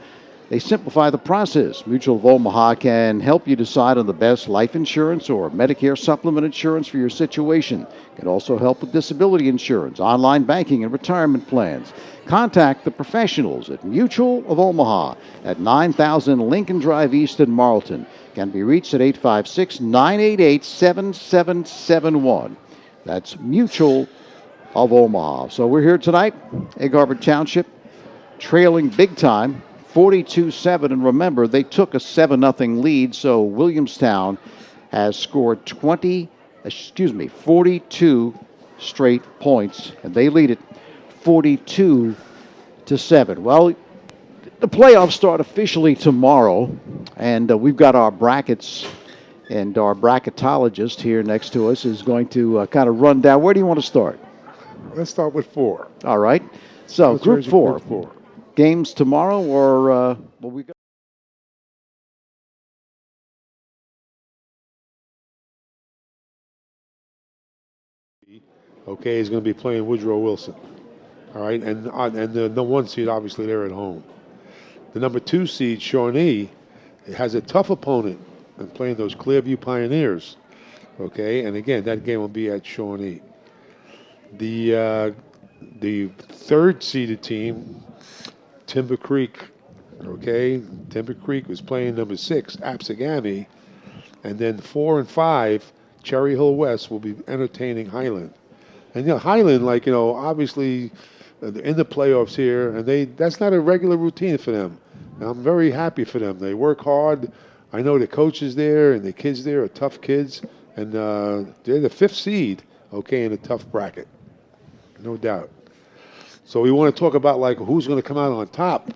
they simplify the process. Mutual of Omaha can help you decide on the best life insurance or Medicare supplement insurance for your situation. Can also help with disability insurance, online banking, and retirement plans. Contact the professionals at Mutual of Omaha at 9000 Lincoln Drive East in Marlton. Can be reached at 856-988-7771. That's Mutual of Omaha. So we're here tonight, Egg Harbor Township, trailing big time, 42-7. And remember, they took a 7-0 lead, so Williamstown has scored 42 straight points, and they lead it 42-7. Well, the playoffs start officially tomorrow, and we've got our brackets, and our bracketologist here next to us is going to kind of run down. Where do you want to start? Let's start with 4. All right. So, Group 4. Group 4. Games tomorrow, or we got okay, is going to be playing Woodrow Wilson. All right, and the number 1 seed, obviously, they're at home. The number 2 seed, Shawnee, has a tough opponent and playing those Clearview Pioneers. Okay, and again, that game will be at Shawnee. The 3rd seeded team, Timber Creek. Okay, Timber Creek was playing number 6, Apsagami, and then 4 and 5, Cherry Hill West will be entertaining Highland. And Highland, obviously, they're in the playoffs here, and that's not a regular routine for them. And I'm very happy for them. They work hard. I know the coaches there and the kids there are tough kids, and they're the 5th seed, okay, in a tough bracket, no doubt. So we want to talk about who's going to come out on top.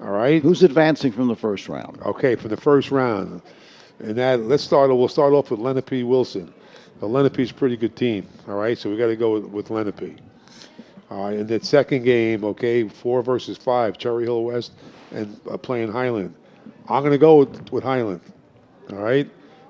All right. Who's advancing from the first round? Okay, from the first round, and we'll start off with Lenape Wilson. Lenape's a pretty good team. All right, so we got to go with Lenape. All right, and that second game, okay, 4 versus 5, Cherry Hill West and playing Highland. I'm going to go with Highland. All right,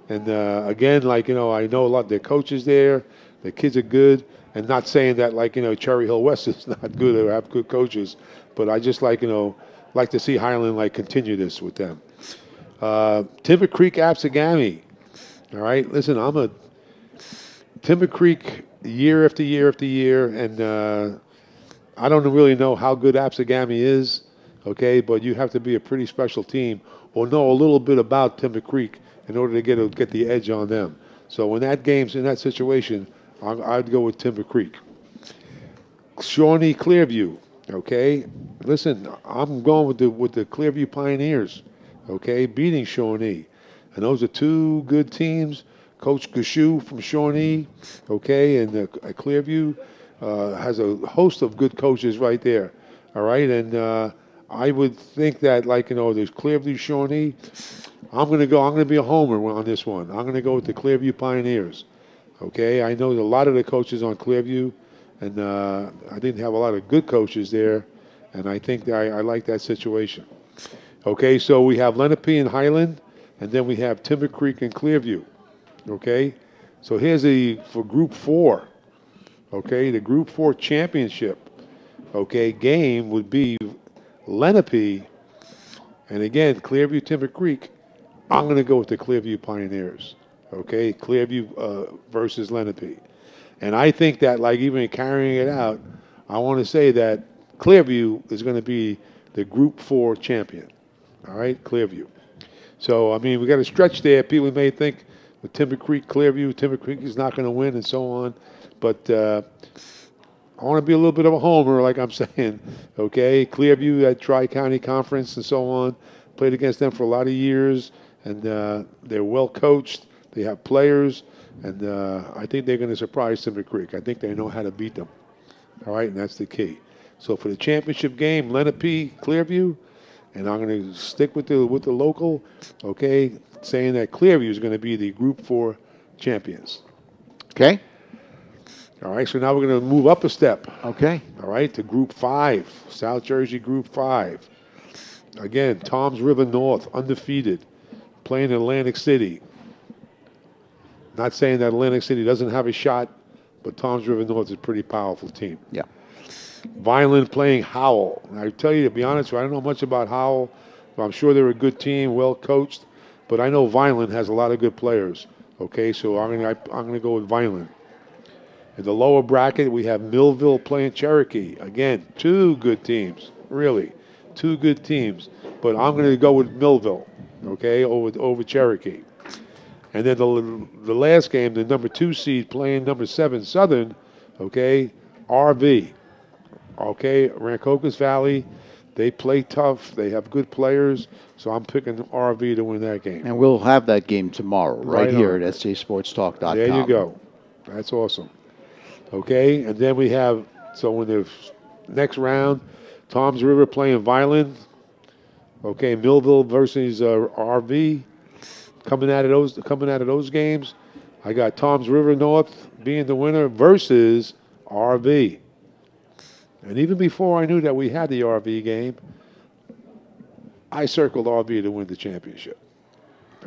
and again, I know a lot of their coaches there. The kids are good, and not saying that Cherry Hill West is not good or have good coaches, but I just like to see Highland continue this with them. Timber Creek Apsagami. All right, listen, I'm a Timber Creek year after year after year, and I don't really know how good Apsagami is, okay, but you have to be a pretty special team or know a little bit about Timber Creek in order to get the edge on them. So when that game's in that situation, I'd go with Timber Creek. Shawnee Clearview, okay. Listen, I'm going with the Clearview Pioneers, okay, beating Shawnee, and those are 2 good teams. Coach Gashu from Shawnee, okay, and Clearview has a host of good coaches right there, all right, and I would think that there's Clearview Shawnee. I'm going to be a homer on this one. I'm going to go with the Clearview Pioneers, okay. I know a lot of the coaches on Clearview, and I didn't have a lot of good coaches there, and I think that I like that situation. Okay, so we have Lenape and Highland, and then we have Timber Creek and Clearview. Okay, so here's for Group 4. Okay, the Group 4 championship. Okay, game would be Lenape, and again Clearview Timber Creek. I'm going to go with the Clearview Pioneers. Okay, Clearview versus Lenape, and I think that even carrying it out, I want to say that Clearview is going to be the Group 4 champion. All right, Clearview. So I mean, we got a stretch there. People may think with Timber Creek, Clearview, Timber Creek is not going to win and so on. But I want to be a little bit of a homer, like I'm saying. Okay, Clearview at Tri-County Conference and so on. Played against them for a lot of years, and they're well coached. They have players, and I think they're going to surprise Timber Creek. I think they know how to beat them. All right, and that's the key. So for the championship game, Lenape, Clearview, and I'm going to stick with the local, okay, saying that Clearview is going to be the Group 4 champions. Okay. All right, so now we're going to move up a step. Okay. All right, to Group 5, South Jersey Group 5. Again, Toms River North, undefeated, playing in Atlantic City. Not saying that Atlantic City doesn't have a shot, but Toms River North is a pretty powerful team. Yeah. Vineland playing Howell. And I tell you, to be honest, I don't know much about Howell, but I'm sure they're a good team, well coached. But I know Vineland has a lot of good players. Okay, so I'm gonna go with Vineland. In the lower bracket, we have Millville playing Cherokee. Again, 2 good teams, really, 2 good teams. But I'm going to go with Millville, okay, over Cherokee. And then the last game, the number 2 seed playing number 7 Southern, okay, RV, okay, Rancocas Valley. They play tough. They have good players. So I'm picking RV to win that game. And we'll have that game tomorrow, right here on. at SJSportsTalk.com. There you go. That's awesome. Okay, and then we have, so in the next round, Toms River playing Vineland. Okay, Millville versus RV. Coming out of those games, I got Toms River North being the winner versus RV. And even before I knew that we had the RV game, I circled RV to win the championship.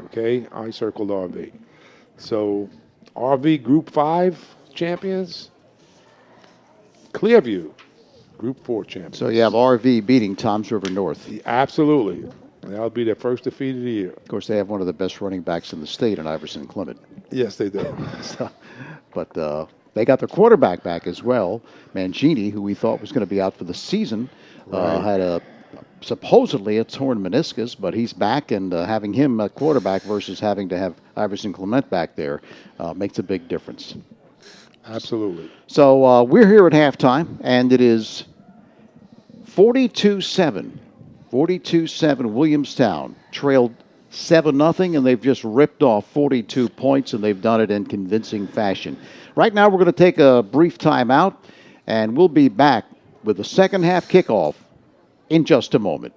Okay, I circled RV. So RV Group 5 champions, Clearview, Group 4 champions. So you have RV beating Toms River North. Absolutely. That'll be their first defeat of the year. Of course, they have one of the best running backs in the state in Iverson Clement. Yes, they do. So, but they got their quarterback back as well. Mangini, who we thought was going to be out for the season, had supposedly a torn meniscus, but he's back, and having him a quarterback versus having to have Iverson Clement back there makes a big difference. Absolutely. So we're here at halftime, and it is 42-7. 42-7 Williamstown trailed 7-0, and they've just ripped off 42 points, and they've done it in convincing fashion. Right now we're going to take a brief timeout, and we'll be back with the second half kickoff in just a moment.